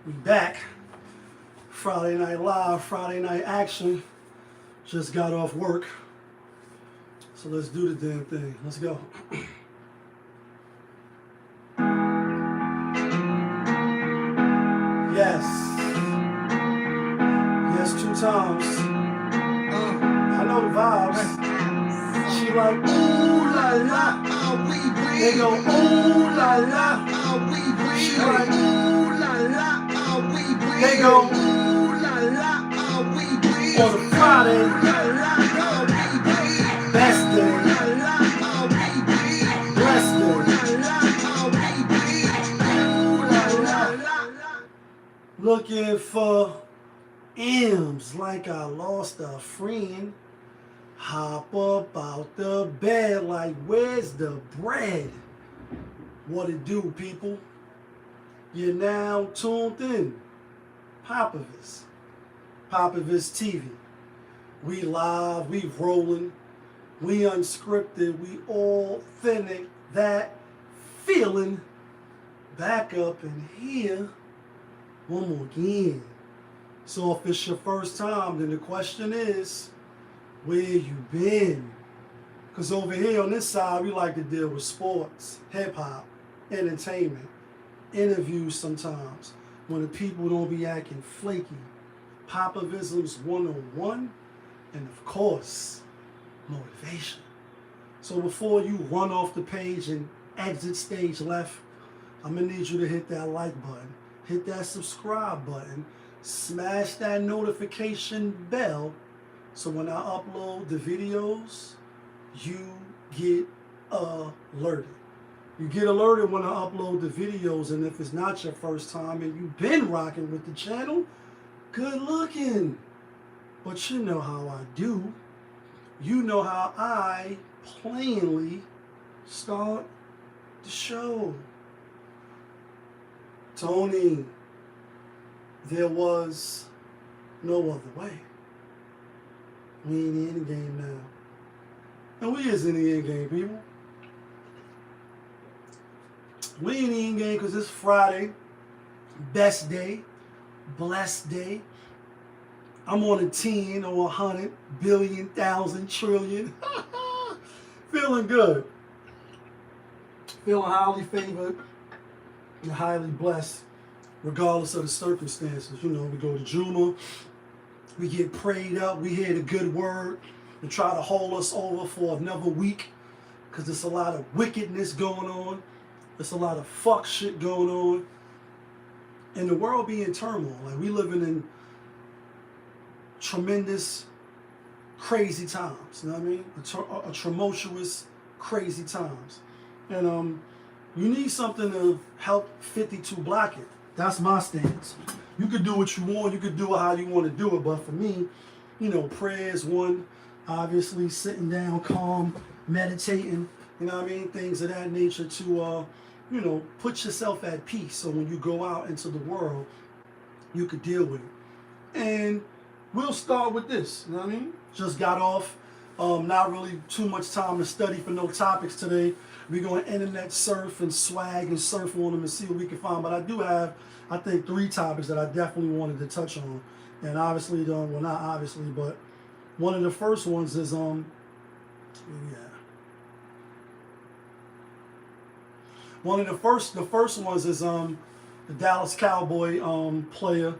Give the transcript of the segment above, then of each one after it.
We back. Friday night live, Friday night action. Just got off work. So let's do the damn thing. Let's go. Yes. Yes, 2 times. I know the vibes. She like, ooh la la, they go, ooh la la. She like, ooh la la, they go, ooh la la. On a Friday, best day, blessed day. Looking for M's like I lost a friend. Hop up out the bed like, where's the bread? What it do, people? You're now tuned in. Popovich TV. We live, we rolling, we unscripted, we authentic. That feeling back up in here one more again. So if it's your first time, then the question is, where you been? Because over here on this side, we like to deal with sports, hip-hop, entertainment, interviews sometimes, when the people don't be acting flaky, Popovisms 101, and of course, motivation. So before you run off the page and exit stage left, I'm going to need you to hit that like button, hit that subscribe button, smash that notification bell, so when I upload the videos, you get alerted. You get alerted when I upload the videos, and if it's not your first time and you've been rocking with the channel, good looking. But you know how I do. You know how I plainly start the show. Tony, there was no other way. We ain't in the game now. And we is in the end game, people. We ain't in the end game because it's Friday. Best day. Blessed day. I'm on a 10 or 100 billion, thousand, trillion. Feeling good. Feeling highly favored and highly blessed, regardless of the circumstances. You know, we go to Juma. We get prayed up. We hear the good word and try to hold us over for another week because there's a lot of wickedness going on. There's a lot of fuck shit going on. And the world be in turmoil. Like, we living in tremendous, crazy times. You know what I mean? A tumultuous, crazy times. And you need something to help 52 block it. That's my stance. You could do what you want. You could do it how you want to do it. But for me, you know, prayer is one. Obviously, sitting down, calm, meditating. You know what I mean? Things of that nature to, you know, put yourself at peace. So when you go out into the world, you could deal with it. And we'll start with this. You know what I mean? Just got off. Not really too much time to study for no topics today. We're going to internet surf and swag and surf on them and see what we can find. But I do have, I think, 3 topics that I definitely wanted to touch on. And obviously, well, not obviously, but one of the first ones is, One of the first ones is the Dallas Cowboy player,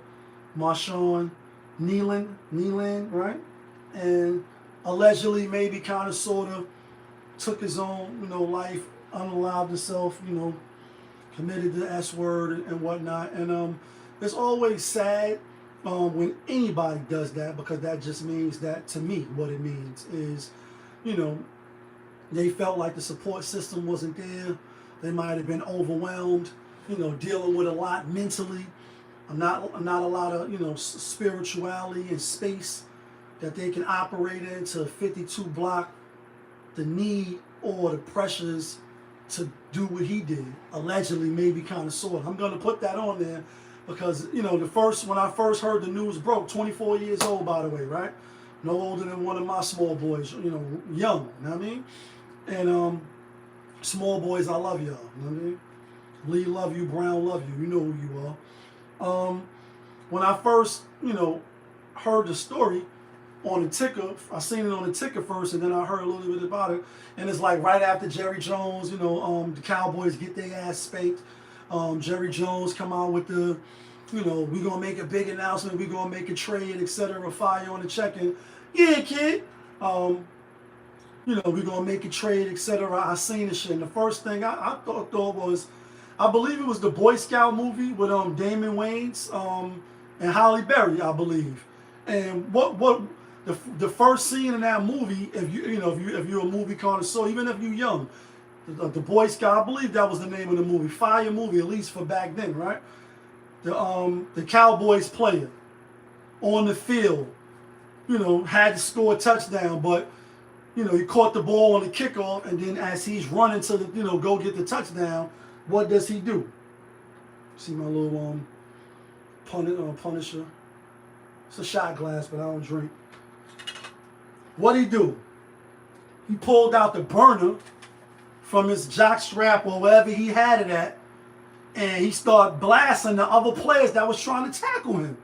Marshawn Kneeland, right? And allegedly, maybe kind of sort of took his own, you know, life, unallowed himself, you know, committed the S word and whatnot. And it's always sad when anybody does that, because that just means that, to me, what it means is, you know, they felt like the support system wasn't there. They might have been overwhelmed, you know, dealing with a lot mentally. Not a lot of, you know, spirituality and space that they can operate in to 52 block the need or the pressures to do what he did. Allegedly, maybe, kind of, sort of. I'm going to put that on there because, you know, when I first heard the news broke, 24 years old, by the way, right? No older than one of my small boys, you know, young, you know what I mean? And small boys, I love y'all, you know what I mean? Lee love you, Brown love you, you know who you are. When I first, heard the story on the ticker, I seen it on the ticker first, and then I heard a little bit about it. And it's like right after Jerry Jones, the Cowboys get their ass spanked. Jerry Jones come out with the, we gonna make a big announcement, we gonna make a trade, etc. Fire on the check-in. Yeah, kid. We gonna make a trade, etc. I seen the shit. And the first thing I thought was, I believe it was the Boy Scout movie with Damon Wayans and Halle Berry, I believe. And what the first scene in that movie, if you're a movie connoisseur, even if you're young, the Boy Scout, I believe that was the name of the movie, fire movie, at least for back then, right? The Cowboys player on the field, had to score a touchdown, but he caught the ball on the kickoff, and then as he's running to the, go get the touchdown, what does he do? See my little Punisher. It's a shot glass, but I don't drink. What'd he do? He pulled out the burner from his jock strap or wherever he had it at, and he started blasting the other players that was trying to tackle him.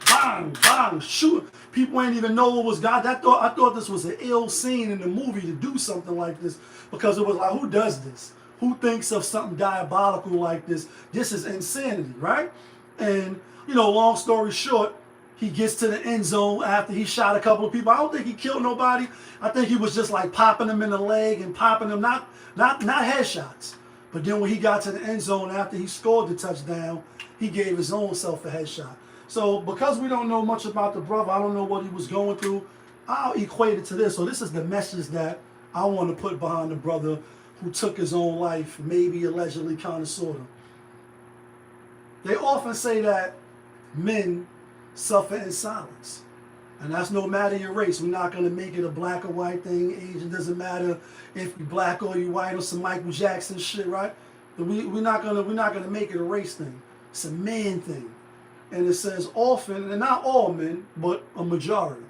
Bang, bang, shoot. People ain't even know what was God. I thought this was an ill scene in the movie to do something like this, because it was like, who does this? Who thinks of something diabolical like this? This is insanity, right? And, long story short, he gets to the end zone after he shot a couple of people. I don't think he killed nobody. I think he was just like popping them in the leg and popping them, not headshots. But then when he got to the end zone after he scored the touchdown, he gave his own self a headshot. So because we don't know much about the brother, I don't know what he was going through, I'll equate it to this. So this is the message that I want to put behind the brother who took his own life, maybe allegedly, kind of, sort of. They often say that men suffer in silence. And that's no matter your race. We're not going to make it a black or white thing. Age, it doesn't matter if you're black or you're white or some Michael Jackson shit, right? We're not gonna make it a race thing. It's a man thing. And it says often, and not all men, but a majority.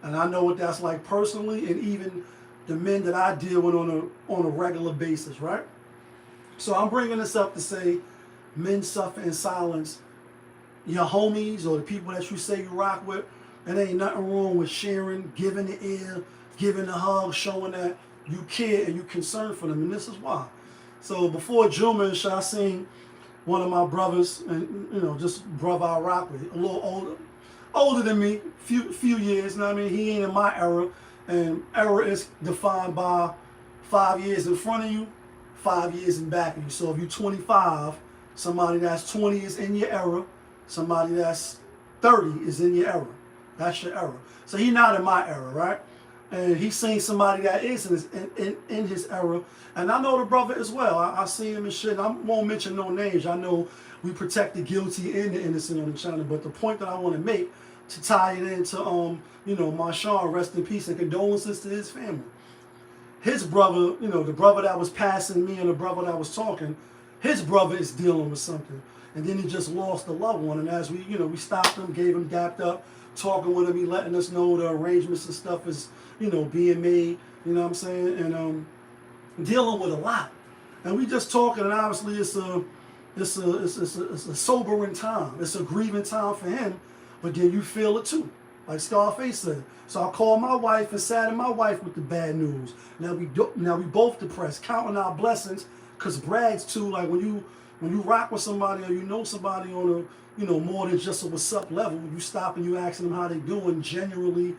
And I know what that's like personally, and even the men that I deal with on a regular basis, right? So I'm bringing this up to say men suffer in silence. Your homies or the people that you say you rock with, and there ain't nothing wrong with sharing, giving the ear, giving the hug, showing that you care and you concerned for them. And this is why. So before Juma, I seen one of my brothers, and just brother I rock with, a little older than me, few years. You know what I mean? He ain't in my era, and era is defined by 5 years in front of you, 5 years in back of you. So if you're 25, somebody that's 20 is in your era. Somebody that's 30 is in your era. That's your era. So he's not in my era, right? And he's seen somebody that is in his era. And I know the brother as well. I see him and shit. I won't mention no names. I know we protect the guilty and the innocent on the channel. But the point that I want to make, to tie it into, Marshawn, rest in peace, and condolences to his family. His brother, the brother that was passing me and the brother that was talking, his brother is dealing with something. And then he just lost a loved one. And as we stopped him, gave him dapped up, talking with him, he letting us know the arrangements and stuff is, being made, you know what I'm saying? And dealing with a lot. And we just talking, and obviously it's a sobering time. It's a grieving time for him, but then you feel it too, like Scarface said. So I called my wife and saddened my wife with the bad news. Now we both depressed, counting our blessings, because brags too, like when you rock with somebody or you know somebody on a, more than just a what's up level, you stop and you asking them how they doing, genuinely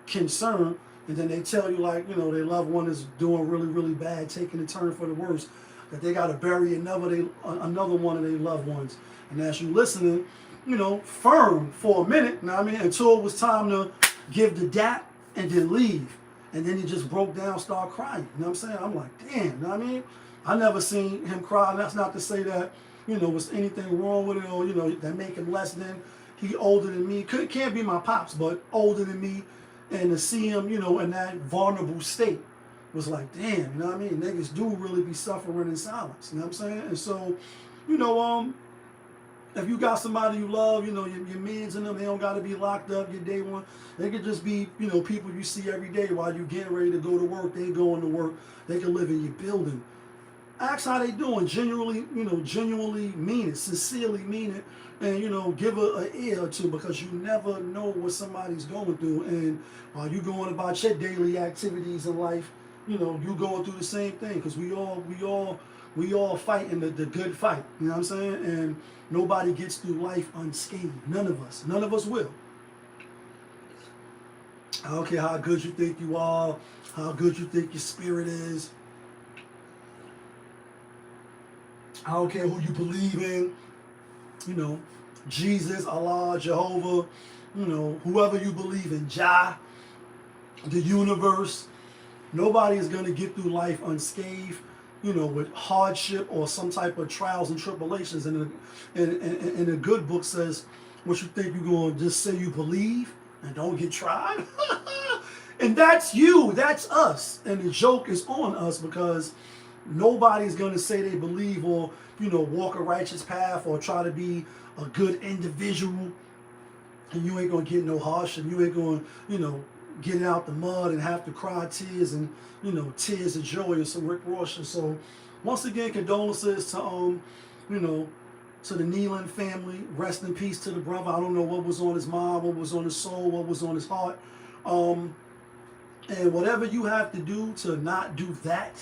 concerned, and then they tell you like, their loved one is doing really, really bad, taking a turn for the worse, that they got to bury another one of their loved ones. And as you listening, firm for a minute, you know what I mean, until it was time to give the dap and then leave. And then he just broke down, started crying. You know what I'm saying? I'm like, damn, you know what I mean? I never seen him cry. And that's not to say that, was anything wrong with it or, that make him less than. He older than me. Can't be my pops, but older than me. And to see him, in that vulnerable state was like, damn, you know what I mean? Niggas do really be suffering in silence. You know what I'm saying? And so, if you got somebody you love, your mans and them, they don't got to be locked up your day one. They could just be, people you see every day while you getting ready to go to work. They going to work. They can live in your building. Ask how they doing. Genuinely mean it, sincerely mean it, and give an ear or two, because you never know what somebody's going through. And while you going about your daily activities in life, you going through the same thing, because we all fighting the good fight. You know what I'm saying? And nobody gets through life unscathed. None of us. None of us will. I don't care how good you think you are, how good you think your spirit is. I don't care who you believe in, Jesus, Allah, Jehovah, whoever you believe in, Jah, the universe. Nobody is going to get through life unscathed, with hardship or some type of trials and tribulations. And the good book says, what you think you're going to just say you believe and don't get tried? And that's you, that's us. And the joke is on us, because nobody's going to say they believe, or walk a righteous path, or try to be a good individual, and you ain't going to get no hardship. You ain't going to get out the mud and have to cry tears, and tears of joy, and some Rick Ross. So once again, condolences to to the Nealon family. Rest in peace to the brother. I don't know what was on his mind, what was on his soul, what was on his heart. And whatever you have to do to not do that,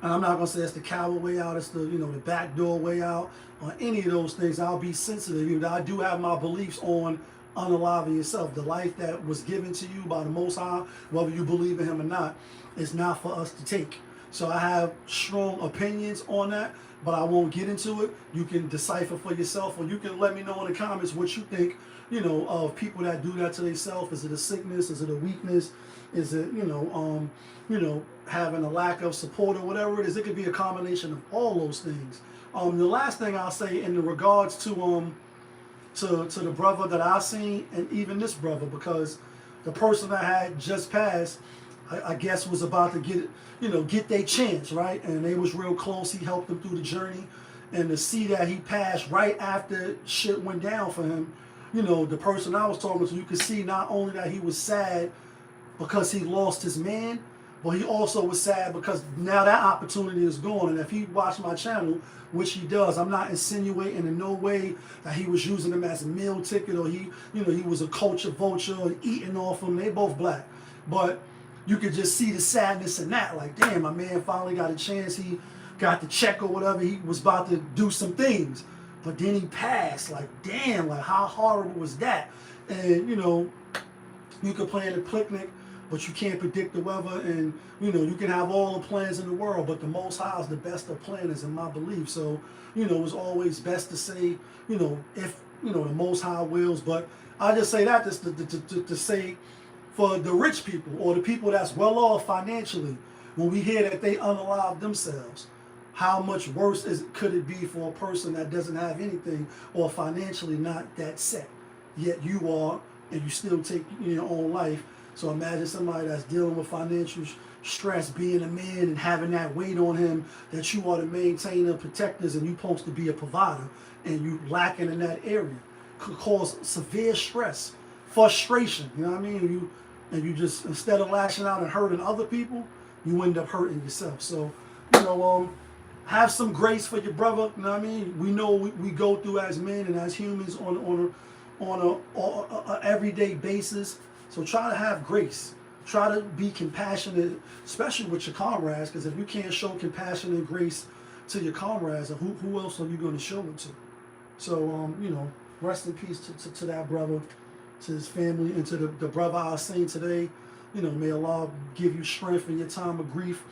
and I'm not going to say it's the coward way out, it's the the backdoor way out, or any of those things. I'll be sensitive. I do have my beliefs on unaliving yourself. The life that was given to you by the Most High, whether you believe in Him or not, is not for us to take. So I have strong opinions on that, but I won't get into it. You can decipher for yourself, or you can let me know in the comments what you think, of people that do that to themselves. Is it a sickness? Is it a weakness? Is it, having a lack of support, or whatever it is? It could be a combination of all those things. The last thing I'll say in regards to the brother that I seen, and even this brother, because the person that had just passed, I guess was about to get their chance, right? And they was real close. He helped them through the journey, and to see that he passed right after shit went down for him, the person I was talking to, you could see not only that he was sad because he lost his man, but he also was sad because now that opportunity is gone. And if he watched my channel, which he does, I'm not insinuating in no way that he was using him as a meal ticket, or he was a culture vulture eating off him. They both black, but you could just see the sadness in that. Like, damn, my man finally got a chance. He got the check or whatever. He was about to do some things, but then he passed. Like, damn, like how horrible was that? And you could plan a picnic, but you can't predict the weather, and you can have all the plans in the world, but the Most High is the best of planners, in my belief. So it's always best to say if the Most High wills. But I just say that just to say, for the rich people, or the people that's well off financially, when we hear that they unalive themselves, how much worse could it be for a person that doesn't have anything, or financially not that set, yet you are, and you still take your own life. So imagine somebody that's dealing with financial stress, being a man and having that weight on him, that you are the maintainer, protectors, and you're supposed to be a provider, and you lacking in that area. Could cause severe stress, frustration, you know what I mean? You just, instead of lashing out and hurting other people, you end up hurting yourself. So, have some grace for your brother, you know what I mean? We know we go through as men and as humans on a everyday basis. So try to have grace. Try to be compassionate, especially with your comrades, because if you can't show compassion and grace to your comrades, who else are you going to show it to? So, rest in peace to that brother, to his family, and to the brother I seen today. May Allah give you strength in your time of grief,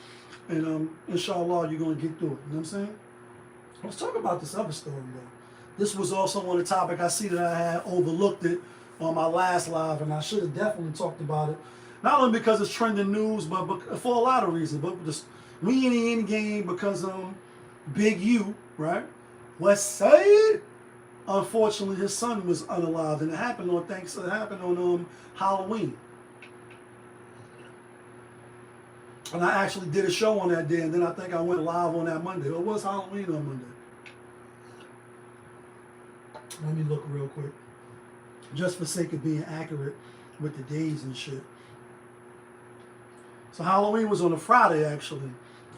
and inshallah, you're going to get through it. You know what I'm saying? Let's talk about this other story, though. This was also on the topic. I see that I had overlooked it on my last live, and I should have definitely talked about it. Not only because it's trending news, but for a lot of reasons. But just we in the end game because Big U, right? West Side. Unfortunately, his son was unalived, and it happened on Halloween. And I actually did a show on that day, and then I think I went live on that Monday. It was Halloween on Monday. Let me look real quick, just for sake of being accurate with the days and shit. So Halloween was on a Friday, actually.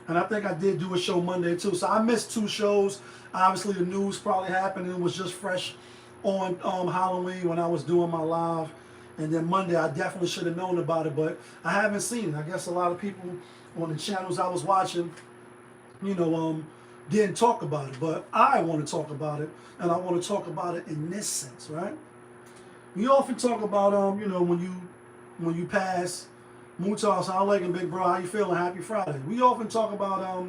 And I think I did do a show Monday too. So I missed 2 shows. Obviously the news probably happened and it was just fresh on Halloween when I was doing my live. And then Monday I definitely should have known about it, but I haven't seen it. I guess a lot of people on the channels I was watching, you know, didn't talk about it. But I want to talk about it, and I want to talk about it in this sense, right? We often talk about, you know, when you pass. Mutar, sound like a big bro. How you feeling? Happy Friday. We often talk about,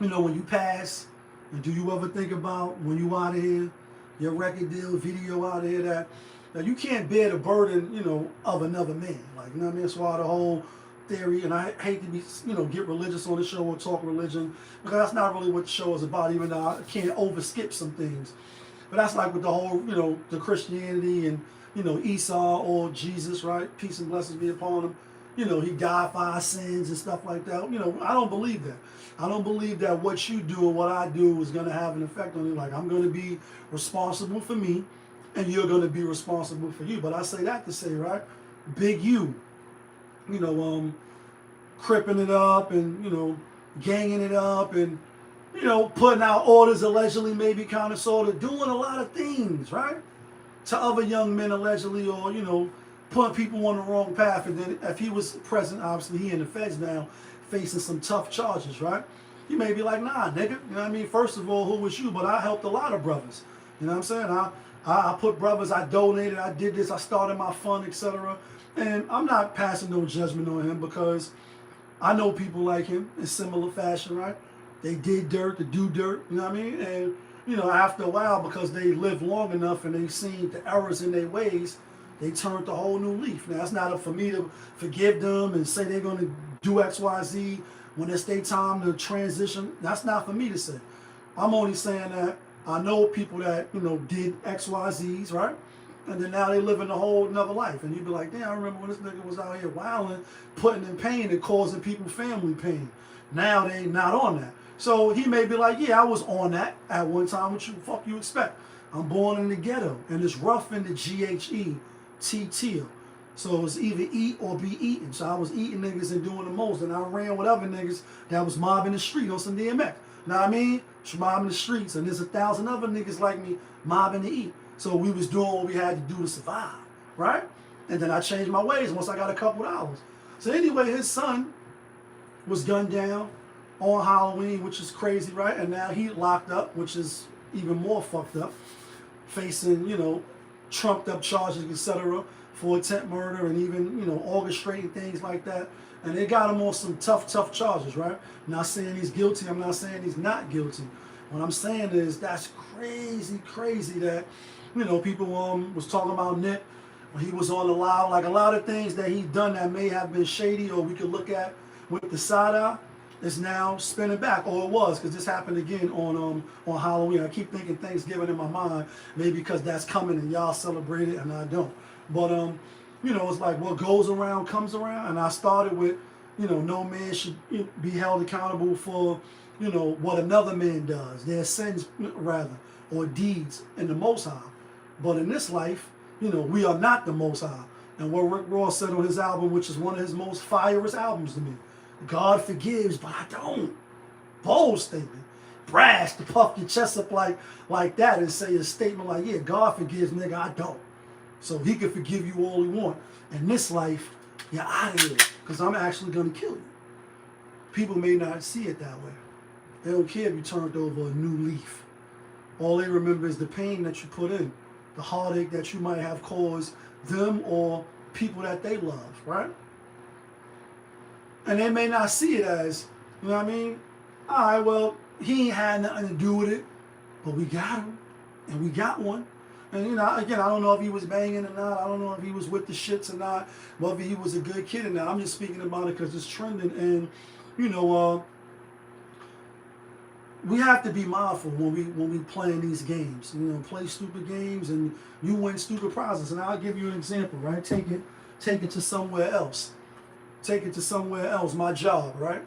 you know, when you pass, and do you ever think about when you out of here, your record deal, video out of here, that you can't bear the burden, you know, of another man. Like, you know what I mean? That's why the whole theory, and I hate to be, you know, get religious on the show or talk religion, because that's not really what the show is about, even though I can't overskip some things. But that's like with the whole, you know, the Christianity and, you know, Esau or Jesus, right? Peace and blessings be upon him. You know, he died for our sins and stuff like that. You know, I don't believe that. I don't believe that what you do or what I do is going to have an effect on you. Like, I'm going to be responsible for me, and you're going to be responsible for you. But I say that to say, right, big you know, cripping it up and, you know, ganging it up and, you know, putting out orders allegedly, maybe kind of sort of doing a lot of things, right, to other young men allegedly, or, you know, putting people on the wrong path. And then if he was present, obviously he in the feds now facing some tough charges, right? You may be like, nah, nigga, you know what I mean? First of all, who was you? But I helped a lot of brothers. You know what I'm saying? I put brothers, I donated, I did this, I started my fund, etc. And I'm not passing no judgment on him, because I know people like him in similar fashion, right? They did dirt to do dirt, you know what I mean? And, you know, after a while, because they lived long enough and they've seen the errors in their ways, they turned a whole new leaf. Now, it's not up for me to forgive them and say they're going to do X, Y, Z when it's their time to transition. That's not for me to say. I'm only saying that I know people that, you know, did X, Y, Zs, right? And then now they live in a whole another life. And you'd be like, damn, I remember when this nigga was out here wilding, putting in pain and causing people family pain. Now they not on that. So he may be like, yeah, I was on that at one time. What you fuck you expect? I'm born in the ghetto, and it's rough in the GHETT. So it's either eat or be eaten. So I was eating niggas and doing the most, and I ran with other niggas that was mobbing the street on some DMX. Know what I mean? Mobbing the streets, and there's 1,000 other niggas like me mobbing to eat. So we was doing what we had to do to survive, right? And then I changed my ways once I got a couple hours. So anyway, his son was gunned down on Halloween, which is crazy, right? And now he locked up, which is even more fucked up, facing, you know, trumped up charges, etc., for attempt murder and even, you know, orchestrating things like that. And they got him on some tough charges, right? I'm not saying he's guilty. I'm not saying he's not guilty. What I'm saying is that's crazy that, you know, people was talking about Nick when he was on the live. Like, a lot of things that he done that may have been shady or we could look at with the side eye is now spinning back, or it was, because this happened again on Halloween. I keep thinking Thanksgiving in my mind, maybe because that's coming and y'all celebrate it and I don't. But you know, it's like what goes around comes around, and I started with, you know, no man should be held accountable for, you know, what another man does, their sins rather, or deeds in the Most High. But in this life, you know, we are not the Most High. And what Rick Ross said on his album, which is one of his most fireest albums to me, God forgives, but I don't. Bold statement. Brash to puff your chest up like that and say a statement like, yeah, God forgives, nigga, I don't. So he can forgive you all he want. In this life, you're out of here, because I'm actually going to kill you. People may not see it that way. They don't care if you turned over a new leaf. All they remember is the pain that you put in, the heartache that you might have caused them or people that they love, right? And they may not see it as, you know what I mean? All right, well, he ain't had nothing to do with it, but we got him, and we got one. And, you know, again, I don't know if he was banging or not. I don't know if he was with the shits or not, whether he was a good kid or not. I'm just speaking about it because it's trending. And, you know, we have to be mindful when we playing these games. You know, play stupid games and you win stupid prizes. And I'll give you an example, right? Take it to somewhere else. Take it to somewhere else. My job, right?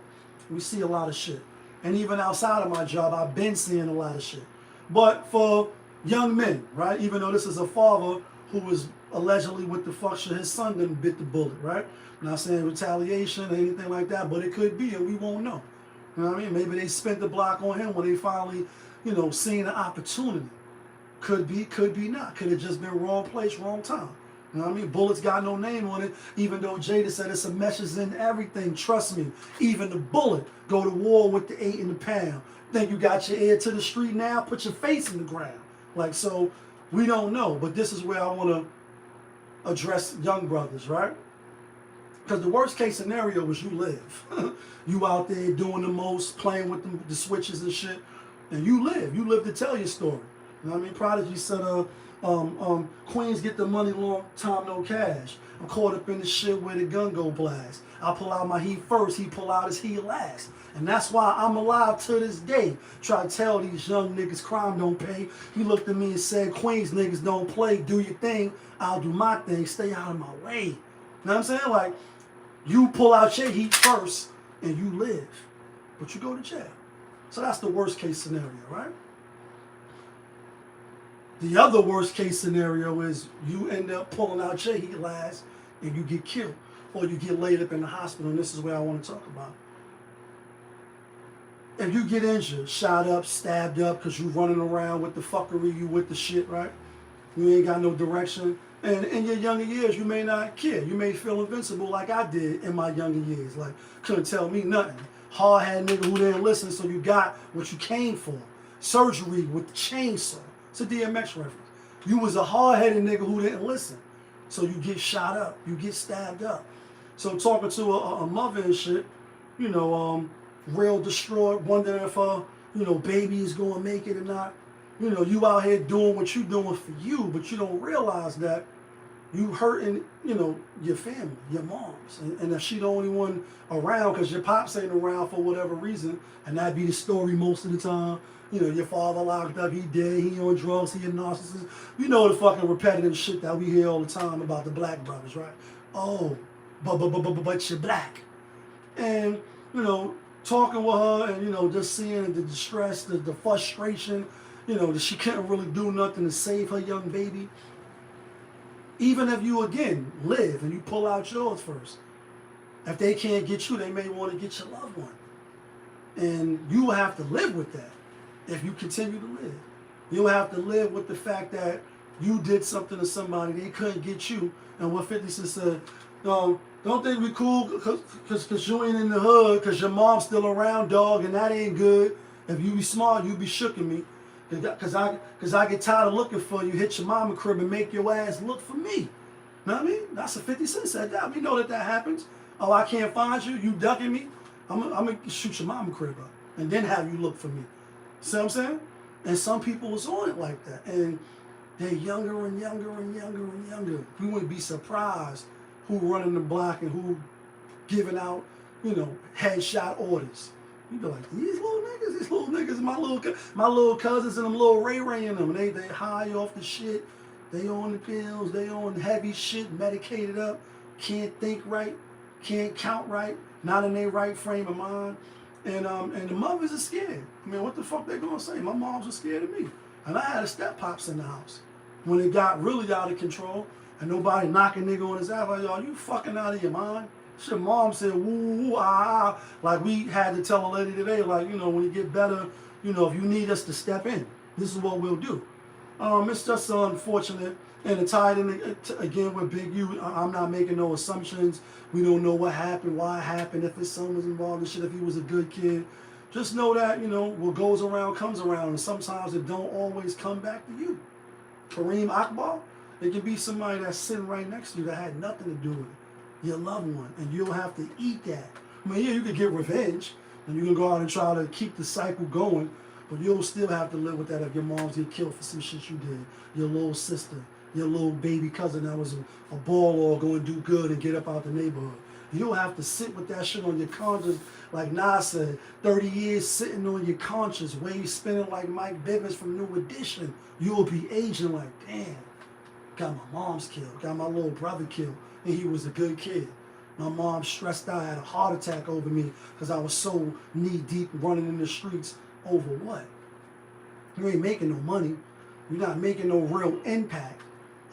We see a lot of shit. And even outside of my job, I've been seeing a lot of shit. But for young men, right? Even though this is a father who was allegedly with the fuck shit, his son didn't bit the bullet, right? I'm not saying retaliation or anything like that, but it could be, and we won't know. You know what I mean? Maybe they spent the block on him when they finally, seen the opportunity. Could be not. Could have just been wrong place, wrong time. You know what I mean? Bullets got no name on it, even though Jada said it's a message in everything. Trust me, even the bullet go to war with the 8 and the pound. Think you got your ear to the street now? Put your face in the ground. Like, so, we don't know. But this is where I want to address young brothers, right? Because the worst case scenario is you live. You out there doing the most, playing with the switches and shit, and you live. You live to tell your story. You know what I mean? Prodigy said, Queens get the money, long time no cash. I'm caught up in the shit where the gun go blast. I pull out my heat first, he pull out his heat last. And that's why I'm alive to this day. Try to tell these young niggas crime don't pay. He looked at me and said, Queens niggas don't play. Do your thing, I'll do my thing. Stay out of my way. You know what I'm saying? Like, you pull out your heat first and you live. But you go to jail. So that's the worst case scenario, right? The other worst case scenario is you end up pulling out your heat last and you get killed. Or you get laid up in the hospital, and this is where I want to talk about. If you get injured, shot up, stabbed up, because you running around with the fuckery, you with the shit, right? You ain't got no direction. And in your younger years, you may not care. You may feel invincible like I did in my younger years. Like, couldn't tell me nothing. Hard-headed nigga who didn't listen, so you got what you came for. Surgery with the chainsaw. It's a DMX reference. You was a hard-headed nigga who didn't listen. So you get shot up. You get stabbed up. So talking to a mother and shit, real distraught, wondering if baby is going to make it or not. You out here doing what you doing for you, but you don't realize that you hurting, your family, your moms. And if she the only one around, because your pops ain't around for whatever reason, and that be the story most of the time. Your father locked up, he dead, he on drugs, he a narcissist. The fucking repetitive shit that we hear all the time about the black brothers, right? Oh, but you're black. And, talking with her and, just seeing the distress, the frustration, that she couldn't really do nothing to save her young baby. Even if you, again, live and you pull out yours first, if they can't get you, they may want to get your loved one. And you will have to live with that if you continue to live. You'll have to live with the fact that you did something to somebody, they couldn't get you. And what 50 Cent said, don't think we cool because you ain't in the hood, because your mom's still around, dog, and that ain't good. If you be smart, you be shooking me. Because I get tired of looking for you, hit your mama crib and make your ass look for me. You know what I mean? That's what 50 Cent said that. We know that happens. Oh, I can't find you, you ducking me? I'm going to shoot your mama crib up and then have you look for me. See what I'm saying? And some people was on it like that. And they're younger and younger and younger and younger. We wouldn't be surprised who running the block and who giving out, headshot orders. You be like, these little niggas, my little cousins and them little Ray Ray and them. They high off the shit. They on the pills. They on heavy shit, medicated up. Can't think right. Can't count right. Not in their right frame of mind. And the mothers are scared. I mean, what the fuck they gonna say? My moms were scared of me. And I had a step pops in the house. When it got really out of control and nobody knocking nigga on his ass, like, yo, you fucking out of your mind? Shit, mom said, woo, woo, ah, ah. Like, we had to tell a lady today, like, when you get better, if you need us to step in, this is what we'll do. It's just unfortunate. And it tied in, again, with Big U. I'm not making no assumptions. We don't know what happened, why it happened, if his son was involved in shit, if he was a good kid. Just know that, what goes around comes around, and sometimes it don't always come back to you. Kareem Akbar, it can be somebody that's sitting right next to you that had nothing to do with it, your loved one, and you'll have to eat that. I mean, yeah, you can get revenge, and you can go out and try to keep the cycle going, but you'll still have to live with that if your moms get killed for some shit you did, your little sister, your little baby cousin that was a baller going to do good and get up out the neighborhood. You'll have to sit with that shit on your conscience, like Nas said, 30 years sitting on your conscience, wave spinning like Mike Bivens from New Edition. You'll be aging like, damn, got my mom's killed, got my little brother killed, and he was a good kid. My mom stressed out, had a heart attack over me because I was so knee-deep running in the streets over what? You ain't making no money. You're not making no real impact.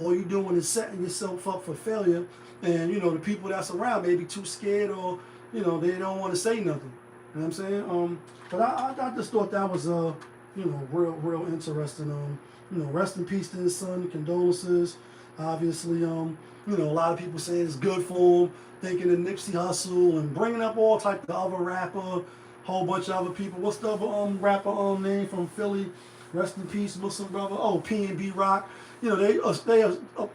All you're doing is setting yourself up for failure. And, the people that's around may be too scared or, they don't want to say nothing. You know what I'm saying? But I just thought that was real interesting. Rest in peace to his son. Condolences. Obviously, a lot of people saying it's good for him, thinking of Nipsey Hussle and bringing up all type of other rapper, whole bunch of other people. What's the other rapper name from Philly? Rest in peace, Muslim brother. Oh, P&B Rock. They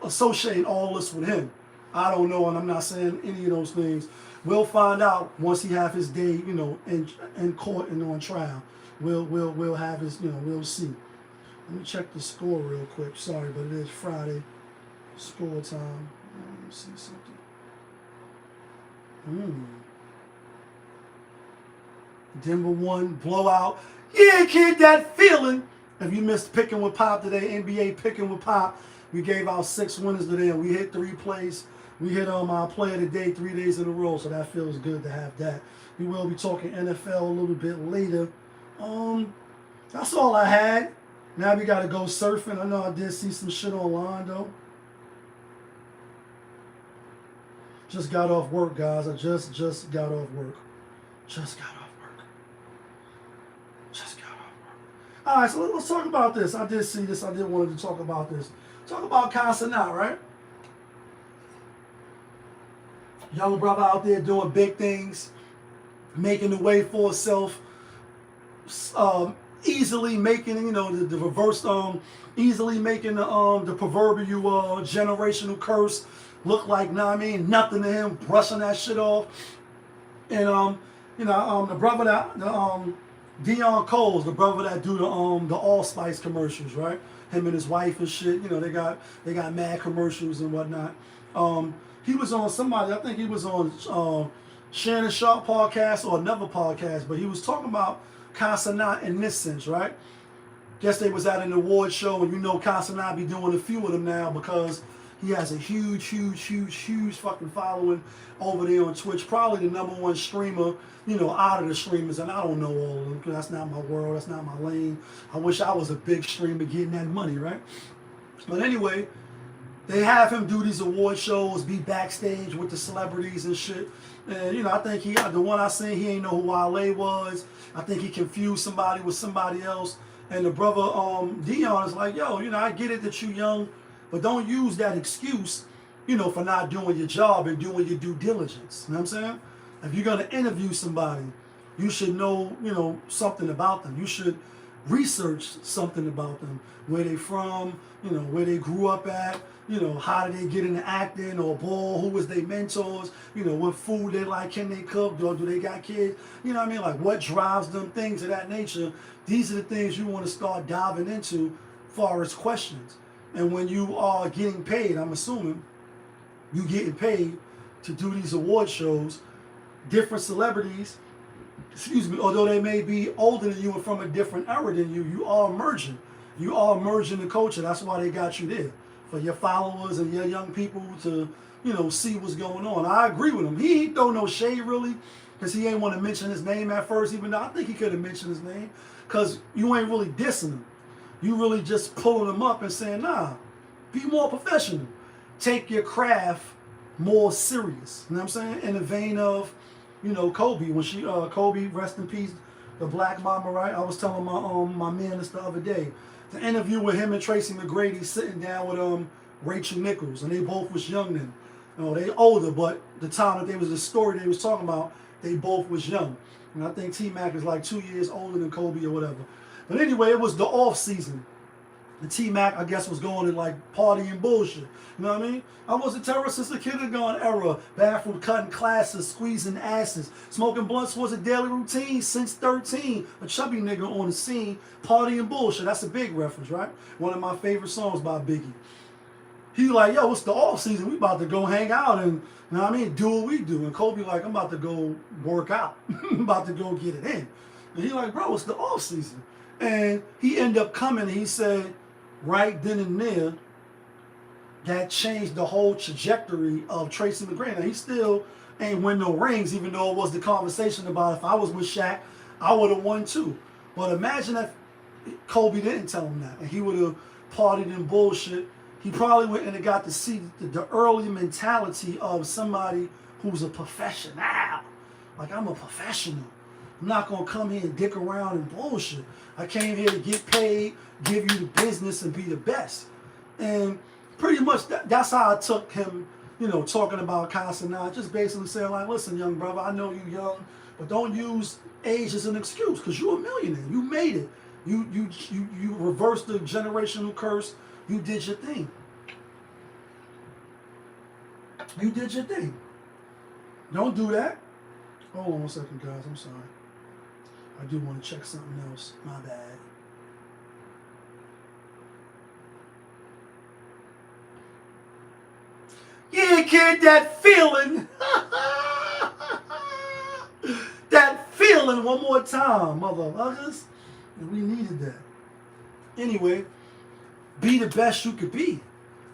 associate all this with him. I don't know, and I'm not saying any of those things. We'll find out once he have his day, in court and on trial. We'll have his, we'll see. Let me check the score real quick. Sorry, but it is Friday. Score time. Let me see something. Denver won, blowout. Yeah, kid, that feeling. If you missed Picking with Pop today, NBA Picking with Pop, we gave out 6 winners today, and we hit 3 plays. We hit our player of the day 3 days in a row, so that feels good to have that. We will be talking NFL a little bit later. That's all I had. Now we got to go surfing. I know I did see some shit online, though. Just got off work, guys. I just got off work. Just got off work. Just got off work. All right, so let's talk about this. I did see this. I did want to talk about this. Talk about Casanat, right? Young brother out there doing big things, making the way for himself, easily making, the reverse, easily making the proverbial generational curse look like, nothing to him, brushing that shit off. And the brother that Dion Coles, the brother that do the Allspice commercials, right? Him and his wife and shit, they got mad commercials and whatnot. He was on somebody, I think he was on Shannon Sharp podcast or another podcast, but he was talking about Casanat in this sense, right? Guess they was at an award show, and Casanat be doing a few of them now because he has a huge fucking following over there on Twitch. Probably the #1 streamer, out of the streamers, and I don't know all of them because that's not my world, that's not my lane. I wish I was a big streamer getting that money, right? But anyway, they have him do these award shows, be backstage with the celebrities and shit. And, I think the one I seen, he ain't know who Wale was. I think he confused somebody with somebody else. And the brother, Dion, is like, yo, I get it that you young, but don't use that excuse, for not doing your job and doing your due diligence. You know what I'm saying? If you're going to interview somebody, you should know, something about them. You should research something about them. Where they from, where they grew up at, how did they get into acting or ball, who was their mentors, what food they like, can they cook, or do they got kids, like what drives them, things of that nature. These are the things you want to start diving into far as questions. And when you are getting paid, I'm assuming you getting paid to do these award shows, different celebrities, although they may be older than you and from a different era than you, you are merging. You are merging the culture. That's why they got you there. For your followers and your young people to, see what's going on. I agree with him. He don't know shade really, because he ain't want to mention his name at first, even though I think he could have mentioned his name, because you ain't really dissing him. You really just pulling him up and saying, nah, be more professional. Take your craft more serious. You know what I'm saying? In the vein of, Kobe, when Kobe, rest in peace, the black mama, right? I was telling my man this the other day. The interview with him and Tracy McGrady sitting down with Rachel Nichols, and they both was young then. They older, but the time that they was the story they was talking about, they both was young. And I think T-Mac is like 2 years older than Kobe or whatever. But anyway, it was the off season. And T-Mac, I guess, was going in like party and bullshit. You know what I mean? I was a terrorist since the kindergarten era. Bathroom cutting classes, squeezing asses. Smoking blunts was a daily routine since 13. A chubby nigga on the scene, party and bullshit. That's a big reference, right? One of my favorite songs by Biggie. He like, yo, it's the off season. We about to go hang out and, you know what I mean, do what we do. And Kobe like, I'm about to go work out. I'm about to go get it in. And he like, bro, it's the off season. And he ended up coming and he said, right then and there, that changed the whole trajectory of Tracy McGrady. Now, he still ain't win no rings, even though it was the conversation about if I was with Shaq, I would have won too. But imagine if Kobe didn't tell him that, and he would have partied in bullshit. He probably went and got to see the early mentality of somebody who's a professional. Like, I'm a professional. I'm not gonna come here and dick around and bullshit. I came here to get paid, give you the business, and be the best. And pretty much that's how I took him, you know, talking about Casanat, just basically saying like, listen, young brother, I know you young, but don't use age as an excuse, because you're a millionaire. You made it. You reversed the generational curse. You did your thing. You did your thing. Don't do that. Hold on one second, guys. I'm sorry. I do want to check something else. My bad. Yeah, kid, that feeling. That feeling one more time, motherfuckers. And we needed that. Anyway, be the best you could be.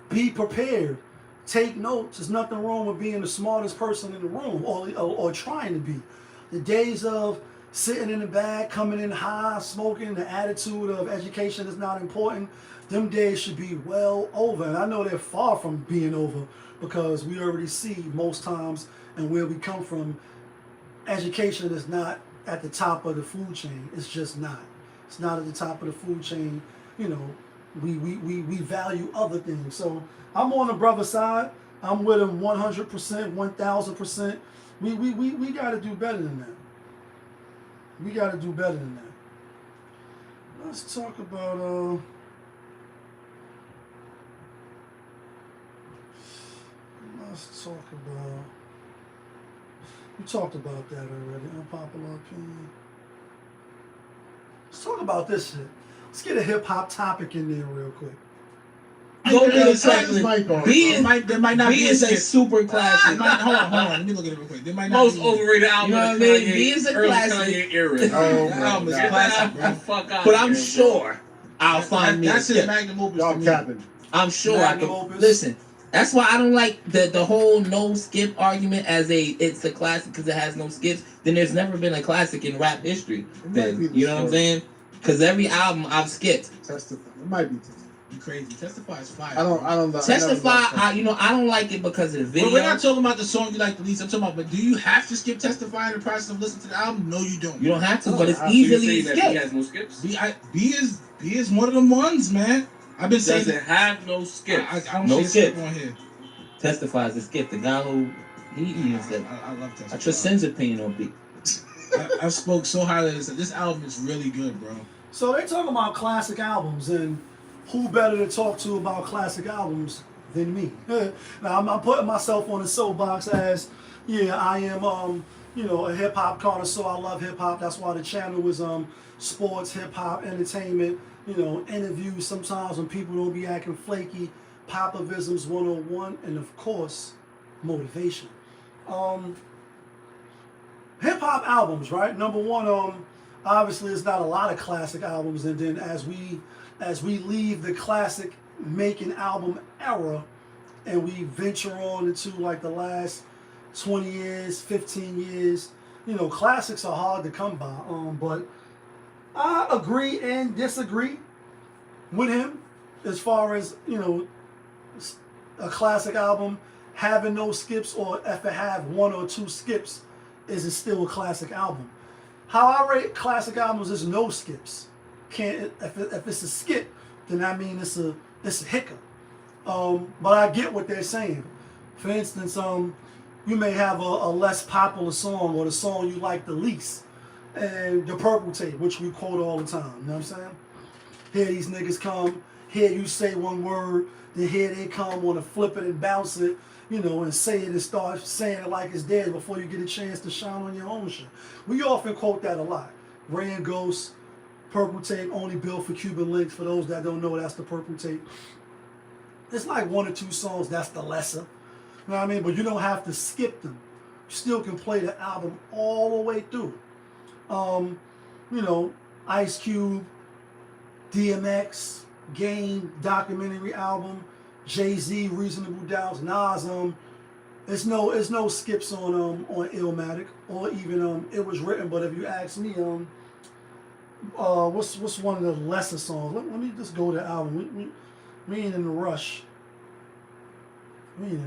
Be prepared. Take notes. There's nothing wrong with being the smartest person in the room or trying to be. The days of sitting in the back, coming in high, smoking, the attitude of education is not important, them days should be well over. And I know they're far from being over, because we already see most times and where we come from, education is not at the top of the food chain. It's just not. It's not at the top of the food chain. You know, we value other things. So I'm on the brother side. I'm with him 100%, 1,000%. We got to do better than that. We got to do better than that. Let's talk about we talked about that already. Unpopular opinion. Let's talk about this shit. Let's get a hip hop topic in there real quick. Go get a second. There might not be a super classic. Hold on. Let me look at it real quick. There might not Most overrated album. You know what I mean? B is a classic. That album is classic, bro. But I'm sure I'll find me. That's his magnum opus. Y'all capping. I'm sure I can. Listen. That's why I don't like the whole no skip argument as it's a classic because it has no skips. Then there's never been a classic in rap history. Then you know what I'm saying? Because every album I've skipped. Testify. It might be Testify. You crazy. Testify is fire. I don't Testify, I don't like it because of the video. Well, we're not talking about the song you like the least. I'm talking about, but do you have to skip Testify in the process of listening to the album? No, you don't. You don't have to, but it's easily skipped. He has no skips? B is one of them ones, man. I've been saying doesn't have no skips. I don't no skip on here. Testify is a skip. The guy who he is that. I love Testify. I trust Sin's opinion on beat. I spoke so highly of this. This album is really good, bro. So they talking about classic albums, and who better to talk to about classic albums than me? Now I'm putting myself on the soapbox as, yeah, I am, a hip hop connoisseur. I love hip hop. That's why the channel is sports, hip hop, entertainment. Interviews sometimes when people don't be acting flaky. Popovisms 101, and of course, motivation. Hip hop albums, right? Number one, obviously, it's not a lot of classic albums, and then as we leave the classic making album era, and we venture on into like the last 20 years, 15 years, classics are hard to come by. But I agree and disagree with him as far as a classic album having no skips, or if it have one or two skips, is it still a classic album? How I rate classic albums is no skips. If it's a skip, then I mean it's a hiccup. But I get what they're saying. For instance, you may have a less popular song, or the song you like the least, and the Purple Tape, which we quote all the time. You know what I'm saying? Here these niggas come, here you say one word, then here they come, want to flip it and bounce it, and say it and start saying it like it's dead before you get a chance to shine on your own shit. We often quote that a lot. Ray and Ghost, Purple Tape, only built for Cuban links. For those that don't know, that's the Purple Tape. It's like one or two songs, that's the lesser. You know what I mean? But you don't have to skip them. You still can play the album all the way through. Ice Cube, DMX, Game, documentary album, Jay-Z, Reasonable Doubts, Nas, it's no skips on Illmatic, or even It Was Written. But if you ask me, what's one of the lesser songs? Let me just go to the album. We ain't in a rush. Because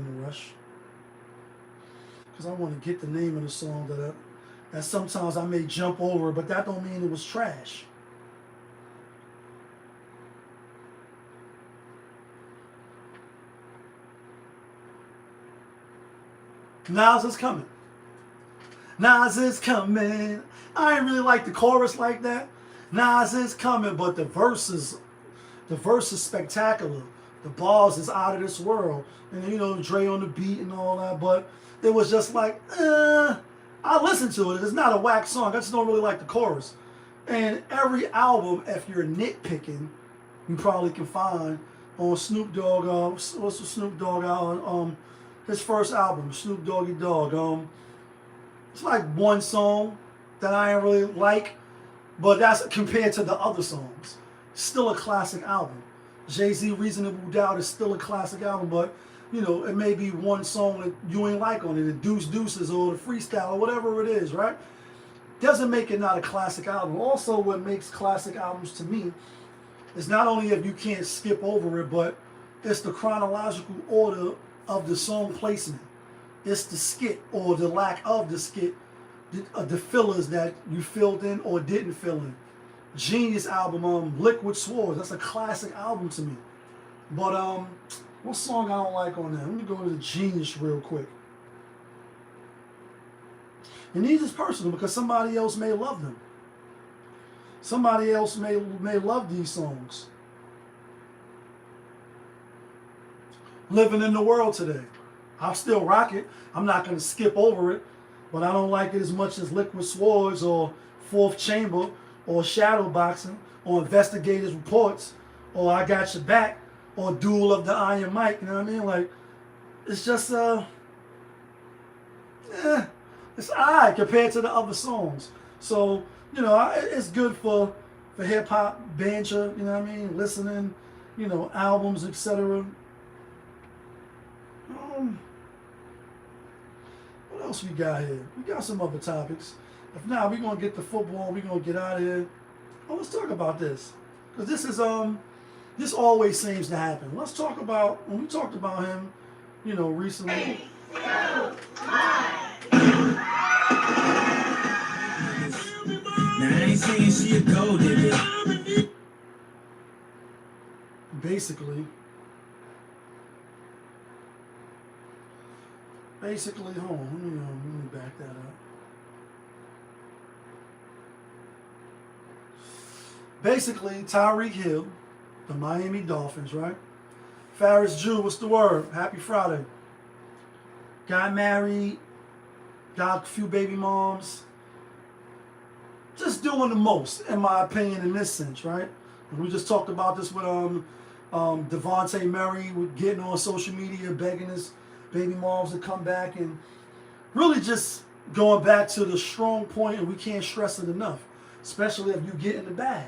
I want to get the name of the song that sometimes I may jump over, but that don't mean it was trash. Nas is coming. Nas is coming. I ain't really like the chorus like that. Nas is coming, but the verse is spectacular. The bars is out of this world. And you know, Dre on the beat and all that, but it was just like, I listened to it. It's not a whack song. I just don't really like the chorus. And every album, if you're nitpicking, you probably can find on Snoop Dogg, what's the Snoop Dogg on his first album, Snoop Doggy Dogg. It's like one song that I ain't really like, but that's compared to the other songs. Still a classic album. Jay-Z Reasonable Doubt is still a classic album, but you know, it may be one song that you ain't like on it, the Deuce Deuces or the Freestyle or whatever it is, right? Doesn't make it not a classic album. Also, what makes classic albums to me is not only if you can't skip over it, but it's the chronological order of the song placement. It's the skit or the lack of the skit, the fillers that you filled in or didn't fill in. Genius album, Liquid Swords, that's a classic album to me. But what song I don't like on that? Let me go to the Genius real quick. And these is personal because somebody else may love them. Somebody else may love these songs. Living in the World Today. I'll still rock it. I'm not going to skip over it, but I don't like it as much as Liquid Swords or Fourth Chamber or Shadow Boxing or Investigators Reports or I Got Your Back or Duel of the Iron Mike. You know what I mean? Like, it's just, it's alright compared to the other songs. So, you know, it's good for hip-hop, banter, you know what I mean? Listening, you know, albums, etc. What else we got here? We got some other topics. If not, we're going to get the football. We're going to get out of here. Oh, let's talk about this. Because this is, this always seems to happen. Let's talk about, when we talked about him, you know, recently. Now, I ain't saying she a gold digger. Basically, hold on, let me back that up. Basically, Tyreek Hill, the Miami Dolphins, right? Ferris Jew, what's the word? Happy Friday. Got married, got a few baby moms. Just doing the most, in my opinion, in this sense, right? And we just talked about this with Devontae Murray, with getting on social media, begging his baby moms to come back, and really just going back to the strong point, and we can't stress it enough, especially if you get in the bag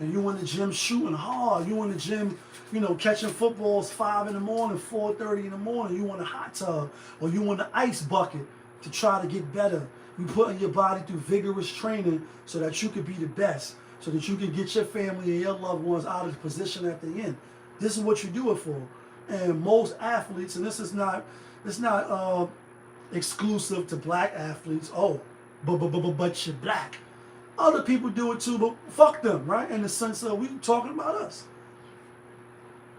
and you in the gym shooting hard, you in the gym, you know, catching footballs 5 in the morning, 4:30 in the morning, you in a hot tub or you in the ice bucket to try to get better. You putting your body through vigorous training so that you can be the best, so that you can get your family and your loved ones out of the position that they're in. This is what you do it for. And most athletes, and it's not exclusive to black athletes. Oh, but you're black. Other people do it too, but fuck them, right? In the sense of we talking about us.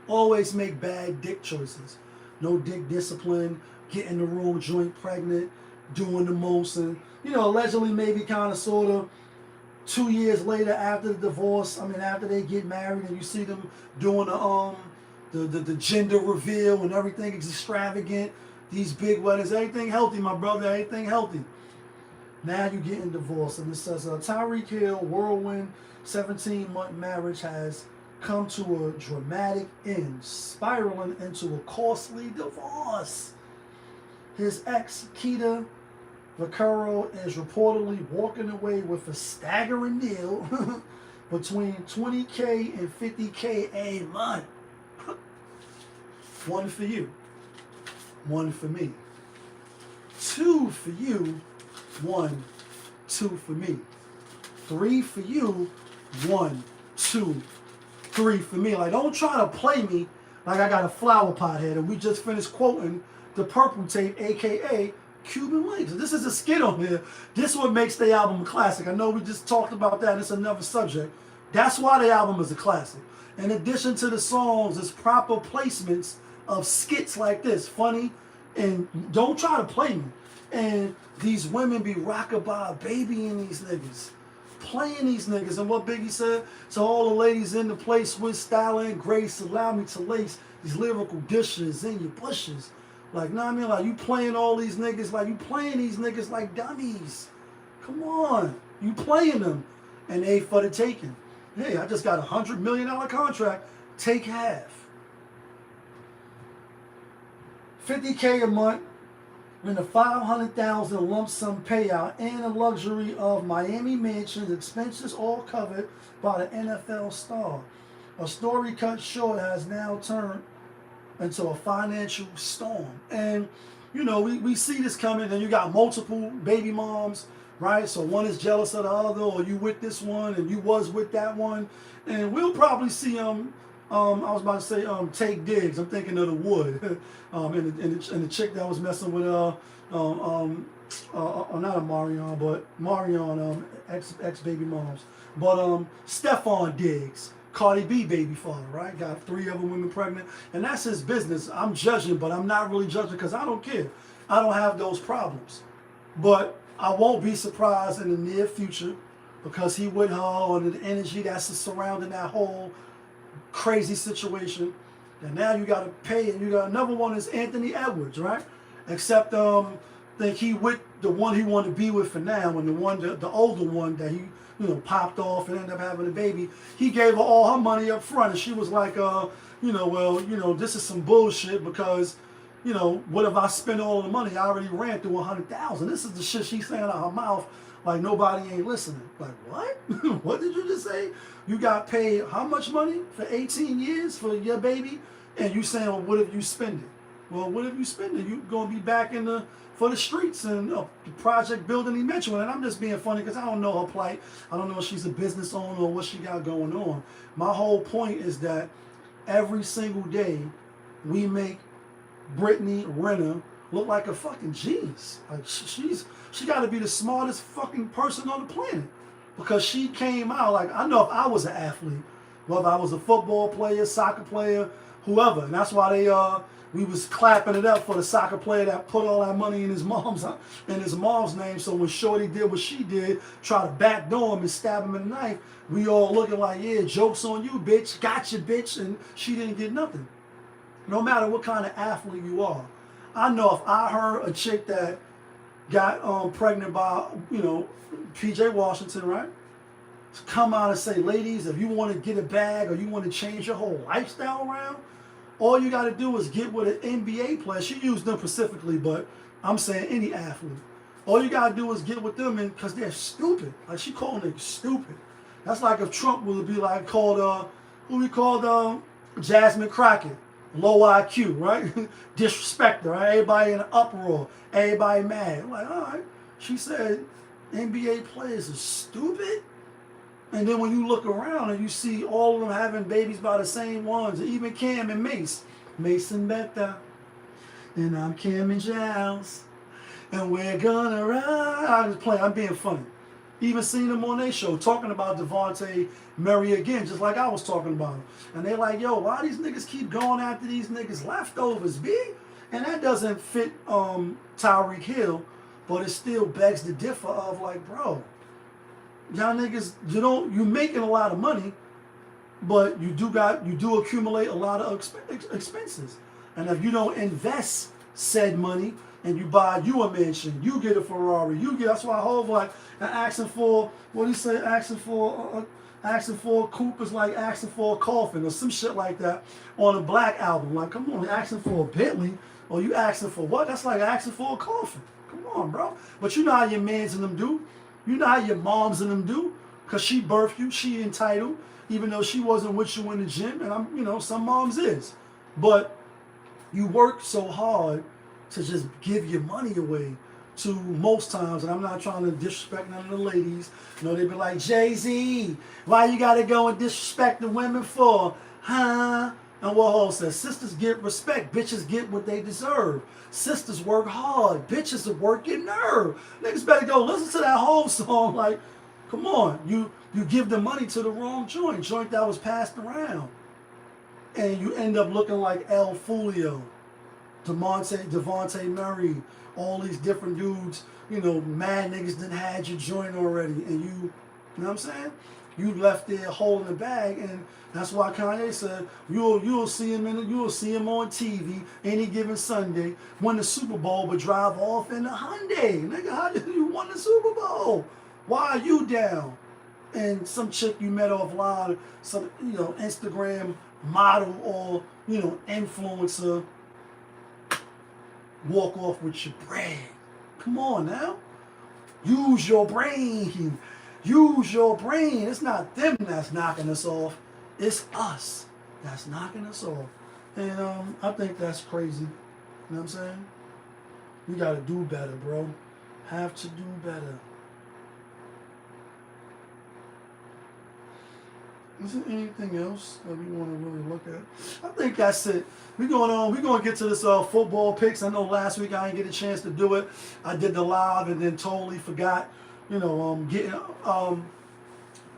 Always make bad dick choices. No dick discipline, get in the wrong joint pregnant, doing the most, and you know, allegedly maybe kind of sort of 2 years later after the divorce, after they get married and you see them doing the gender reveal and everything is extravagant, these big weddings, everything healthy, my brother, everything healthy. Now you're getting divorced, and it says Tyreek Hill whirlwind 17-month marriage has come to a dramatic end, spiraling into a costly divorce. His ex, Keita Vaccaro, is reportedly walking away with a staggering deal between $20K and $50K a month. One for you, one for me. 2 for you, 1, 2 for me. 3 for you, 1, 2, 3 for me. Like, don't try to play me like I got a flower pot head. And we just finished quoting the Purple Tape, aka Cuban links. This is a skit on here. This is what makes the album a classic. I know we just talked about that. It's another subject. That's why the album is a classic. In addition to the songs, there's proper placements of skits like this, funny, and don't try to play me. And these women be rockabye babying these niggas, playing these niggas. And what Biggie said, to all the ladies in the place with style and grace, allow me to lace these lyrical dishes in your bushes. Like, know what I mean? Like, you playing all these niggas, like, you playing these niggas like dummies. Come on. You playing them. And they for the taking. Hey, I just got $100 million contract. Take half. $50K a month and a $500,000 lump sum payout and a luxury of Miami mansions, expenses all covered by the NFL star. A story cut short has now turned into a financial storm. And, you know, we see this coming, and you got multiple baby moms, right? So one is jealous of the other, or you with this one and you was with that one. And we'll probably see I was about to say take digs. I'm thinking of the Wood. and the chick that was messing with not a Marion, but Marion ex baby moms. But Stephon Diggs, Cardi B baby father, right? Got 3 other women pregnant, and that's his business. I'm judging, but I'm not really judging because I don't care. I don't have those problems. But I won't be surprised in the near future because he with her and the energy that's surrounding that whole crazy situation. And now you got to pay, and you got another one is Anthony Edwards, right? Except think he with the one he wanted to be with for now, and the older one that he popped off and ended up having a baby. He gave her all her money up front, and she was like, this is some bullshit because, what if I spend all the money? I already ran through 100,000. This is the shit she's saying out of her mouth, like nobody ain't listening. Like, what? What did you just say? You got paid how much money for 18 years for your baby? And you saying, well, what if you spend it? Well, what if you spend it? You gonna be back for the streets and the project building he mentioned. And I'm just being funny because I don't know her plight. I don't know if she's a business owner or what she got going on. My whole point is that every single day we make Brittany Renner look like a fucking genius. Like she got to be the smartest fucking person on the planet because she came out like, I know if I was an athlete, whether I was a football player, soccer player, whoever, and that's why we was clapping it up for the soccer player that put all that money in his mom's name. So when Shorty did what she did, try to backdoor him and stab him with a knife, we all looking like, yeah, joke's on you, bitch, gotcha, bitch, and she didn't get nothing. No matter what kind of athlete you are. I know if I heard a chick that got pregnant by, PJ Washington, right? Come out and say, ladies, if you want to get a bag or you want to change your whole lifestyle around, all you got to do is get with an NBA player. She used them specifically, but I'm saying any athlete. All you got to do is get with them because they're stupid. Like, she called them stupid. That's like if Trump would be like called, Jasmine Crockett. Low IQ, right? Disrespect her, right? Everybody in an uproar. Everybody mad. Like, all right. She said NBA players are stupid. And then when you look around and you see all of them having babies by the same ones, even Cam and Mace. Mason Betta. And I'm Cam and Giles. And we're gonna ride. I'm just playing. I'm being funny. Even seen them on their show talking about Devontae Murray again, just like I was talking about him. And they're like, yo, why these niggas keep going after these niggas leftovers, B? And that doesn't fit Tyreek Hill, but it still begs the differ of like, bro, y'all niggas, you making a lot of money, but you do accumulate a lot of expenses. And if you don't invest said money and you buy you a mansion, you get a Ferrari, that's why Hov like asking for what do you say? Asking for a coupe is like asking for a coffin or some shit like that on a Black album. Like, come on, asking for a Bentley or you asking for what? That's like asking for a coffin. Come on, bro. But you know how your mans and them do. You know how your moms and them do. Cause she birthed you, she entitled, even though she wasn't with you in the gym. And some moms is. But you work so hard to just give your money away to most times, and I'm not trying to disrespect none of the ladies. They be like, Jay-Z, why you gotta go and disrespect the women for? Huh? And what Hall says, sisters get respect, bitches get what they deserve. Sisters work hard, bitches work your nerve. Niggas better go listen to that whole song. Like, come on, you give the money to the wrong joint that was passed around, and you end up looking like El Fulio, Devontae Murray, all these different dudes. You know, mad niggas done had your joint already, and you know what I'm saying? You left there holding the bag, and that's why Kanye said you'll see him on TV any given Sunday win the Super Bowl, but drive off in a Hyundai. Nigga, how did you win the Super Bowl? Why are you down? And some chick you met offline, some Instagram model or influencer, walk off with your bread. Come on now, use your brain. Use your brain. It's not them that's knocking us off. It's us that's knocking us off. And I think that's crazy. You know what I'm saying? We got to do better, bro. Have to do better. Is there anything else that we want to really look at? I think that's it. We're gonna get to this football picks. I know last week I didn't get a chance to do it. I did the live and then totally forgot. Getting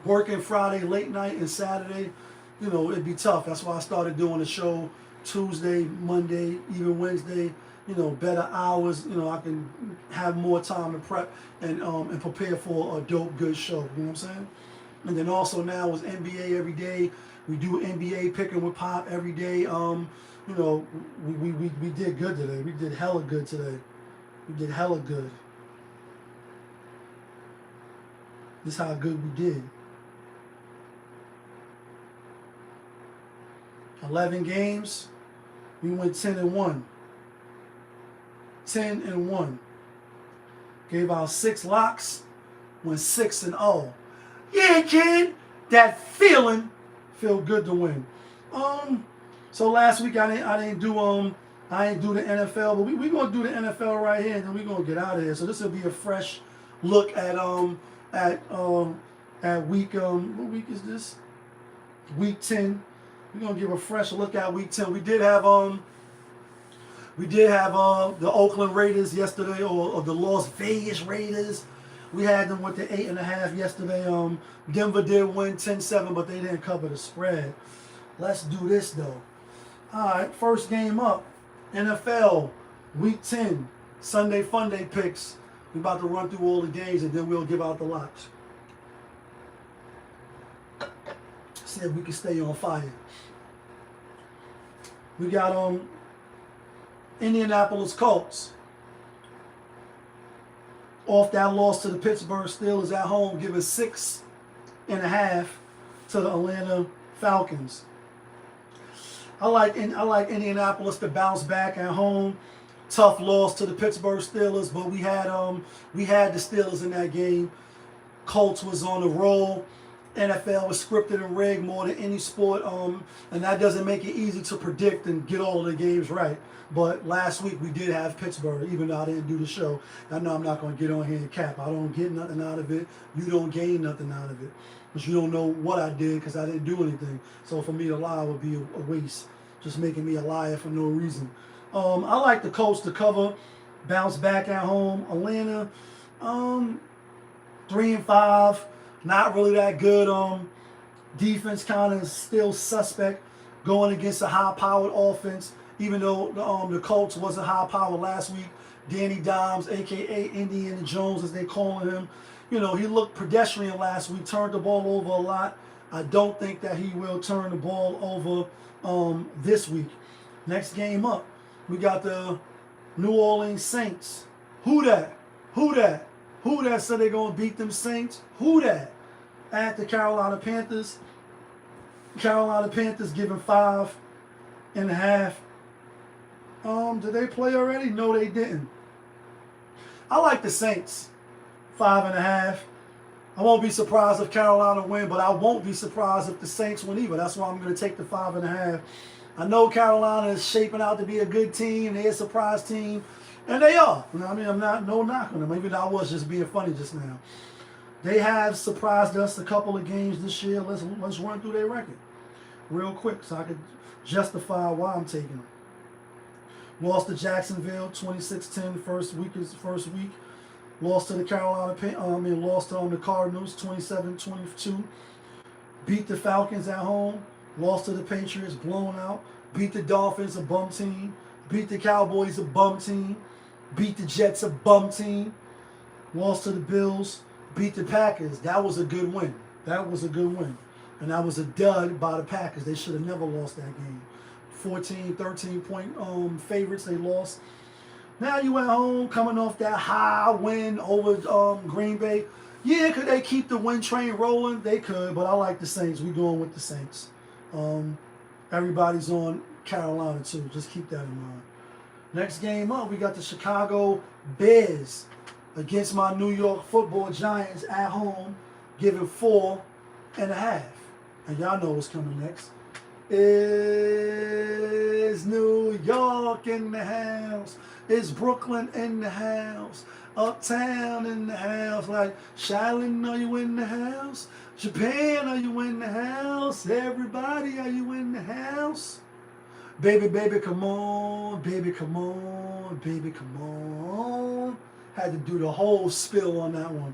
working Friday late night and Saturday, it'd be tough. That's why I started doing the show Tuesday, Monday, even Wednesday. Better hours. I can have more time to prep and prepare for a dope, good show. You know what I'm saying? And then also now is NBA every day. We do NBA picking with Pop every day. We did good today. We did hella good today. We did hella good. This is how good we did. 11 games, we went 10-1. 10-1. Gave out 6 locks, went 6-0. Yeah, kid, that feeling feel good to win. So last week I didn't do the NFL, but we gonna do the NFL right here, and then we gonna get out of here. So this will be a fresh look at week what week is this? Week 10. We're gonna give a fresh look at week 10. We did have the Oakland Raiders yesterday, or the Las Vegas Raiders. We had them with the 8.5 yesterday. Denver did win 10-7, but they didn't cover the spread. Let's do this though. All right, first game up, NFL Week 10 Sunday Funday picks. We're about to run through all the games and then we'll give out the locks. See if we can stay on fire. We got Indianapolis Colts. Off that loss to the Pittsburgh Steelers at home, giving 6.5 to the Atlanta Falcons. I like Indianapolis to bounce back at home. Tough loss to the Pittsburgh Steelers, but we had the Steelers in that game. Colts was on the roll. NFL was scripted and rigged more than any sport, and that doesn't make it easy to predict and get all of the games right. But last week we did have Pittsburgh, even though I didn't do the show. I know I'm not going to get on here and cap. I don't get nothing out of it. You don't gain nothing out of it. Because you don't know what I did because I didn't do anything. So for me to lie would be a waste. Just making me a liar for no reason. I like the Colts to cover, bounce back at home. Atlanta, 3-5, not really that good. Defense kind of still suspect going against a high-powered offense. Even though the Colts wasn't high-powered last week, Danny Dimes, a.k.a. Indiana Jones, as they calling him, he looked pedestrian last week, turned the ball over a lot. I don't think that he will turn the ball over this week. Next game up, we got the New Orleans Saints. Who that? Who said they're going to beat them Saints? Who that? At the Carolina Panthers. Carolina Panthers giving 5.5. Did they play already? No, they didn't. I like the Saints. 5.5. I won't be surprised if Carolina win, but I won't be surprised if the Saints win either. That's why I'm going to take the 5.5. I know Carolina is shaping out to be a good team. They're a surprise team. And they are. I mean, I'm not no knock on them. Maybe I was just being funny just now. They have surprised us a couple of games this year. Let's run through their record real quick so I could justify why I'm taking them. Lost to Jacksonville 26-10 first week. Lost to the lost to the Cardinals 27-22. Beat the Falcons at home. Lost to the Patriots, blown out. Beat the Dolphins, a bum team. Beat the Cowboys, a bum team. Beat the Jets, a bum team. Lost to the Bills. Beat the Packers. That was a good win. And that was a dud by the Packers. They should have never lost that game. 14, 13-point favorites they lost. Now you at home coming off that high win over Green Bay. Yeah, could they keep the win train rolling? They could, but I like the Saints. We going with the Saints. Everybody's on Carolina too. Just keep that in mind. Next game up, we got the Chicago Bears against my New York Football Giants at home, giving 4.5. And y'all know what's coming next. Is New York in the house? Is Brooklyn in the house? Uptown in the house? Like, Shaolin, are you in the house? Japan, are you in the house? Everybody, are you in the house? Baby, baby, come on. Baby, come on. Baby, come on. Had to do the whole spill on that one.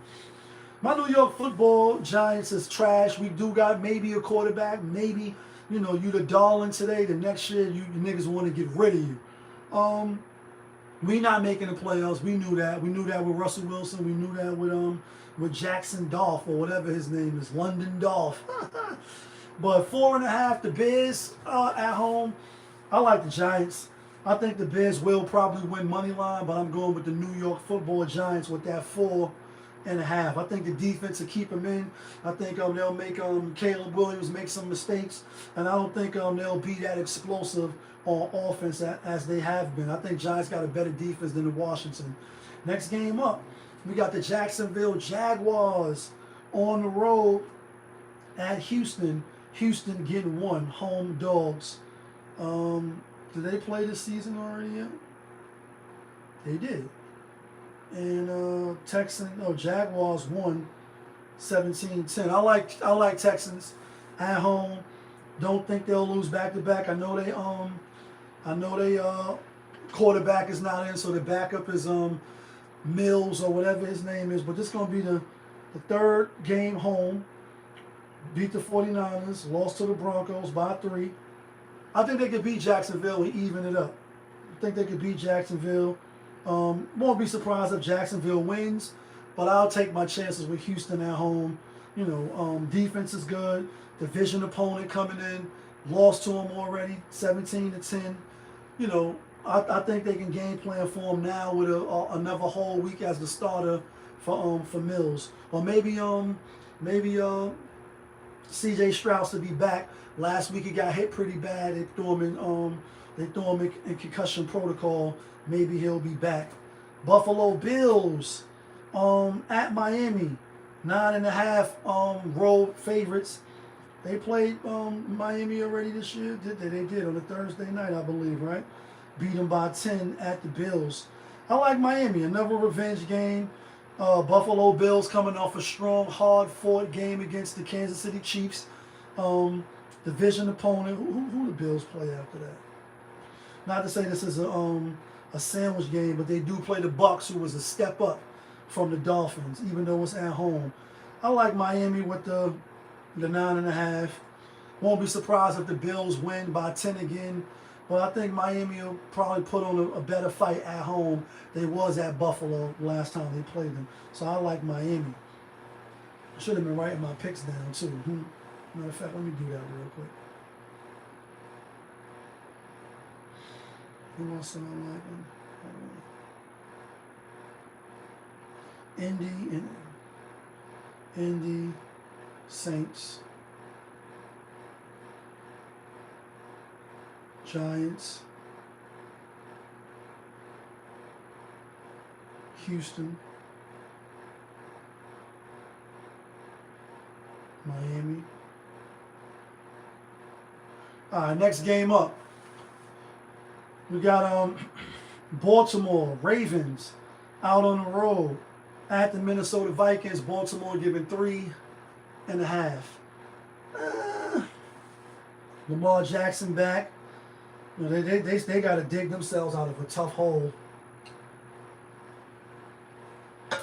My New York Football Giants is trash. We do got maybe a quarterback. Maybe, you the darling today. The next year, you niggas want to get rid of you. We not making the playoffs. We knew that. We knew that with Russell Wilson. We knew that with Jackson Dolph or whatever his name is, London Dolph. But 4.5, the Bears at home. I like the Giants. I think the Bears will probably win money line, but I'm going with the New York Football Giants with that 4.5. I think the defense will keep them in. I think they'll make Caleb Williams make some mistakes, and I don't think they'll be that explosive on offense as they have been. I think Giants got a better defense than the Washington. Next game up, we got the Jacksonville Jaguars on the road at Houston. Houston getting 1, home dogs. Did they play this season already yet? They did. And Jaguars won 17-10. I like Texans at home. Don't think they'll lose back to back. I know they quarterback is not in, so the backup is Mills or whatever his name is. But this is gonna be the third game home. Beat the 49ers, lost to the Broncos by 3. I think they could beat Jacksonville and even it up. I think they could beat Jacksonville. Won't be surprised if Jacksonville wins, but I'll take my chances with Houston at home. Defense is good. Division opponent coming in, lost to them already, 17-10. I think they can game plan for him now with another whole week as the starter for Mills, or maybe C.J. Strauss to be back. Last week he got hit pretty bad. They threw him in concussion protocol. Maybe he'll be back. Buffalo Bills at Miami, 9.5 road favorites. They played Miami already this year. Did they? They did on a Thursday night, I believe, right? Beat them by 10 at the Bills. I like Miami. Another revenge game. Buffalo Bills coming off a strong, hard-fought game against the Kansas City Chiefs. Division opponent. Who the Bills play after that? Not to say this is a sandwich game, but they do play the Bucs, who was a step up from the Dolphins, even though it's at home. I like Miami with the 9.5. Won't be surprised if the Bills win by 10 again. But I think Miami will probably put on a better fight at home. They was at Buffalo last time they played them. So I like Miami. I should have been writing my picks down too. Matter of fact, let me do that real quick. Who wants to know like them? Indy, Saints, Giants, Houston, Miami. All right, next game up. We got Baltimore Ravens out on the road at the Minnesota Vikings. Baltimore giving 3.5. Lamar Jackson back. You know, they got to dig themselves out of a tough hole.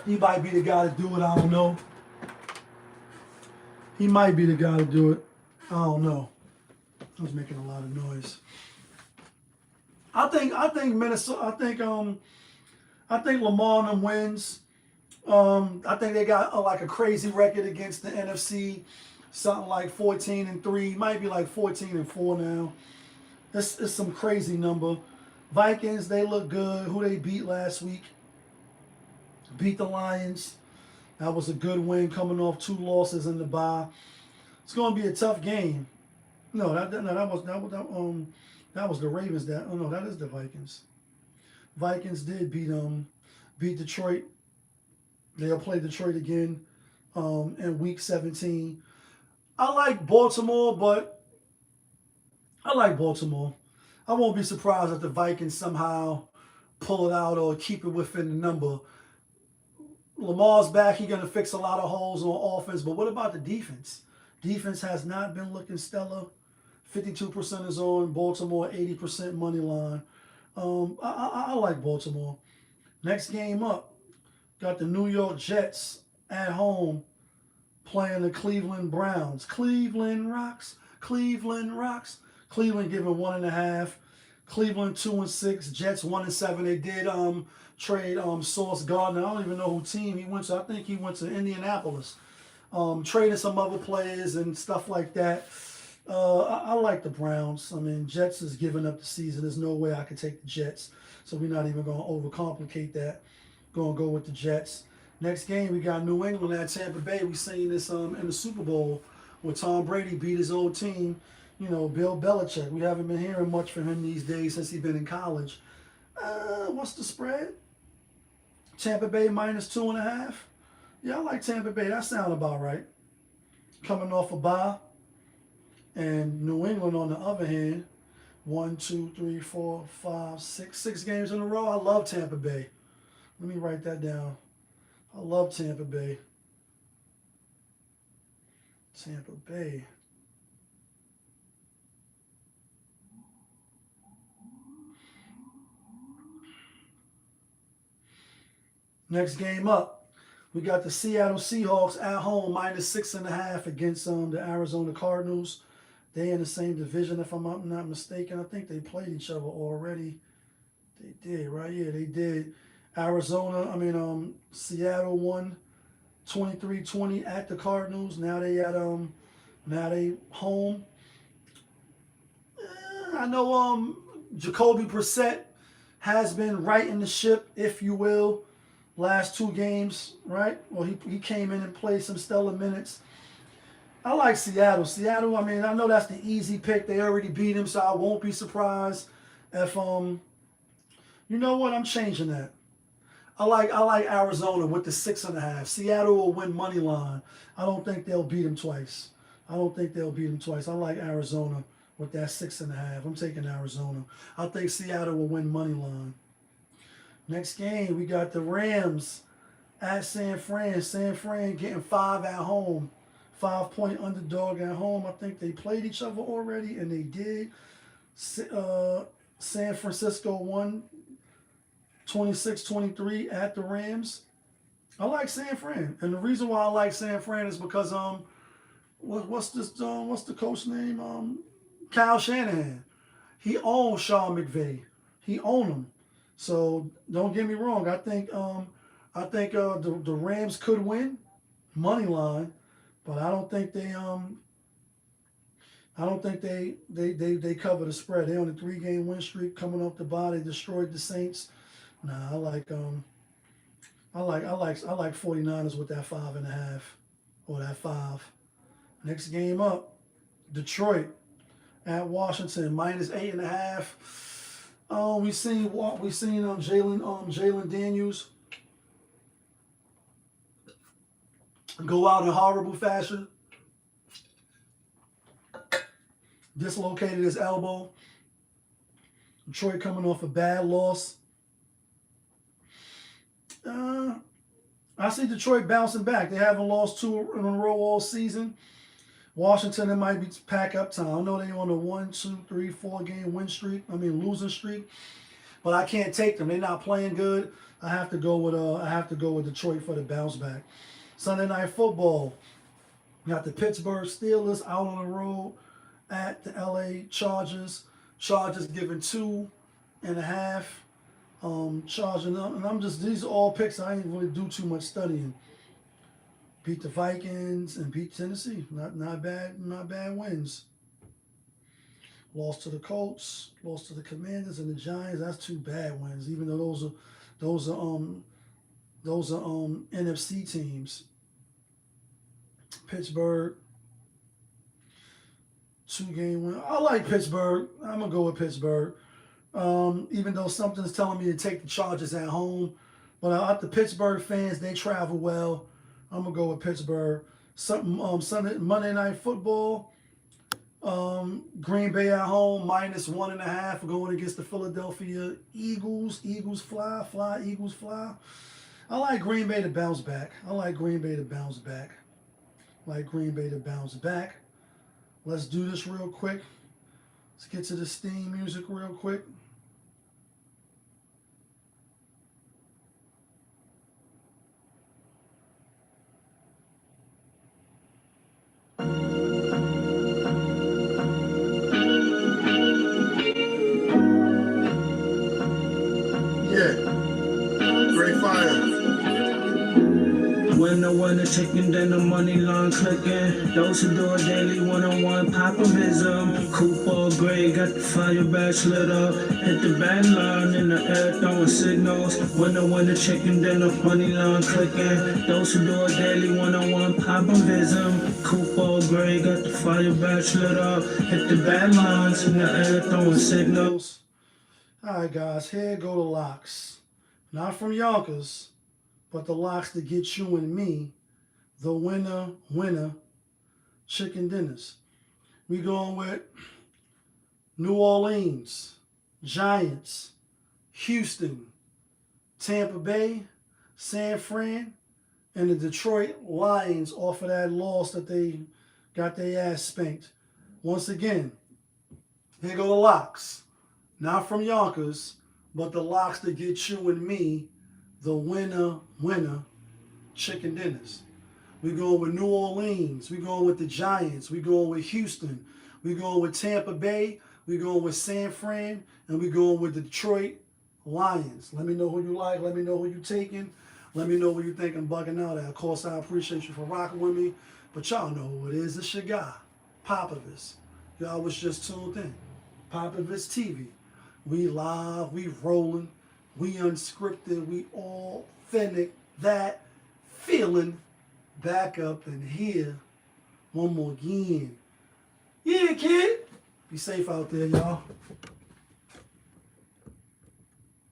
He might be the guy to do it. I don't know. He might be the guy to do it. I don't know. I was making a lot of noise. I think Minnesota. I think Lamar and them wins. I think they got like a crazy record against the NFC, something like 14-3, might be like 14-4 now. It's some crazy number. Vikings, they look good. Who they beat last week? Beat the Lions. That was a good win, coming off 2 losses in the bye. It's going to be a tough game. No, that was the Ravens. That is the Vikings. Vikings did beat Detroit. They'll play Detroit again in week 17. I like Baltimore, but I won't be surprised if the Vikings somehow pull it out or keep it within the number. Lamar's back. He's going to fix a lot of holes on offense. But what about the defense? Defense has not been looking stellar. 52% is on Baltimore, 80% money line. I like Baltimore. Next game up, got the New York Jets at home playing the Cleveland Browns. Cleveland rocks. Cleveland rocks. Cleveland giving 1.5. Cleveland 2-6. Jets 1-7. They did trade Sauce Gardner. I don't even know who team he went to. I think he went to Indianapolis. Trading some other players and stuff like that. I like the Browns. I mean, Jets is giving up the season. There's no way I could take the Jets. So we're not even going to overcomplicate that. Going to go with the Jets. Next game, we got New England at Tampa Bay. We seen this in the Super Bowl where Tom Brady beat his old team. You know, Bill Belichick. We haven't been hearing much from him these days since he's been in college. What's the spread? Tampa Bay -2.5. Yeah, I like Tampa Bay. That sounds about right. Coming off a bye. And New England, on the other hand, 1, 2, 3, 4, 5, 6 games in a row. I love Tampa Bay. Let me write that down. I love Tampa Bay. Tampa Bay. Next game up, we got the Seattle Seahawks at home -6.5 against the Arizona Cardinals. They in the same division, if I'm not mistaken. I think they played each other already. They did, right? Yeah, they did. Seattle won 23-20 at the Cardinals. Now they home. I know Jacoby Brissett has been righting the ship, if you will, last 2 games, right? Well, he came in and played some stellar minutes. I like Seattle. Seattle, I mean, I know that's the easy pick. They already beat him, so I won't be surprised if you know what? I'm changing that. I like Arizona with the 6.5. Seattle will win money line. I don't think they'll beat him twice. I like Arizona with that 6.5. I'm taking Arizona. I think Seattle will win money line. Next game, we got the Rams at San Fran. San Fran getting 5 at home. 5-point underdog at home. I think they played each other already, and they did. San Francisco won 26-23 at the Rams. I like San Fran, and the reason why I like San Fran is because what's the coach name? Kyle Shanahan. He owns Sean McVay. He owns him. So don't get me wrong. I think the Rams could win money line, but I don't think they cover the spread. They're on a 3-game win streak coming off the bye. They destroyed the Saints. Nah, I like 49ers with that 5.5 or that 5. Next game up, Detroit at Washington -8.5. We seen Jalen Daniels go out in horrible fashion. Dislocated his elbow. Detroit coming off a bad loss. I see Detroit bouncing back. They haven't lost 2 in a row all season. Washington, it might be pack up time. I know they on a 1, 2, 3, 4 game win streak. I mean losing streak, but I can't take them. They're not playing good. I have to go with Detroit for the bounce back. Sunday night football. We got the Pittsburgh Steelers out on the road at the LA Chargers. Chargers giving 2.5. Charging up, and these are all picks. I ain't really do too much studying. Beat the Vikings and beat Tennessee. Not bad wins. Lost to the Colts, lost to the Commanders and the Giants. That's 2 bad wins. Even though those are NFC teams. Pittsburgh, 2-game win. I like Pittsburgh. I'm gonna go with Pittsburgh. Even though something's telling me to take the Chargers at home, but the Pittsburgh fans, they travel well. I'm gonna go with Pittsburgh. Monday Night Football. Green Bay at home -1.5 going against the Philadelphia Eagles. Eagles fly, Eagles fly. I like Green Bay to bounce back. Let's do this real quick. Let's get to the Steam music real quick. When I want a chicken, then the money line clicking. Those who do it daily, one-on-one popovism. Cooper gray, got the fire badge lit up. Hit the bad line in the air, throwing signals. When I want a chicken, then the money line clicking. Those who do it daily, one-on-one popovism. Cooper gray, got the fire badge lit up. Hit the bad lines in the air, throwing signals. Alright guys, here go the locks. Not from Yonkers, but the locks that get you and me the winner chicken dinners. We going with New Orleans, Giants, Houston, Tampa Bay, San Fran, and the Detroit Lions off of that loss that they got their ass spanked. Once again, here go the locks. Not from Yonkers, but the locks that get you and me the winner chicken dinners. We going with New Orleans. We going with the Giants. We going with Houston. We going with Tampa Bay. We going with San Fran. And we going with the Detroit Lions. Let me know who you like. Let me know who you taking. Let me know what you think I'm bugging out at. Of course, I appreciate you for rocking with me. But y'all know who it is. It's your guy, Popovich. Y'all was just tuned in. Popovich TV. We live. We rolling. We unscripted, we authentic, that feeling back up in here one more again. Yeah, kid. Be safe out there, y'all.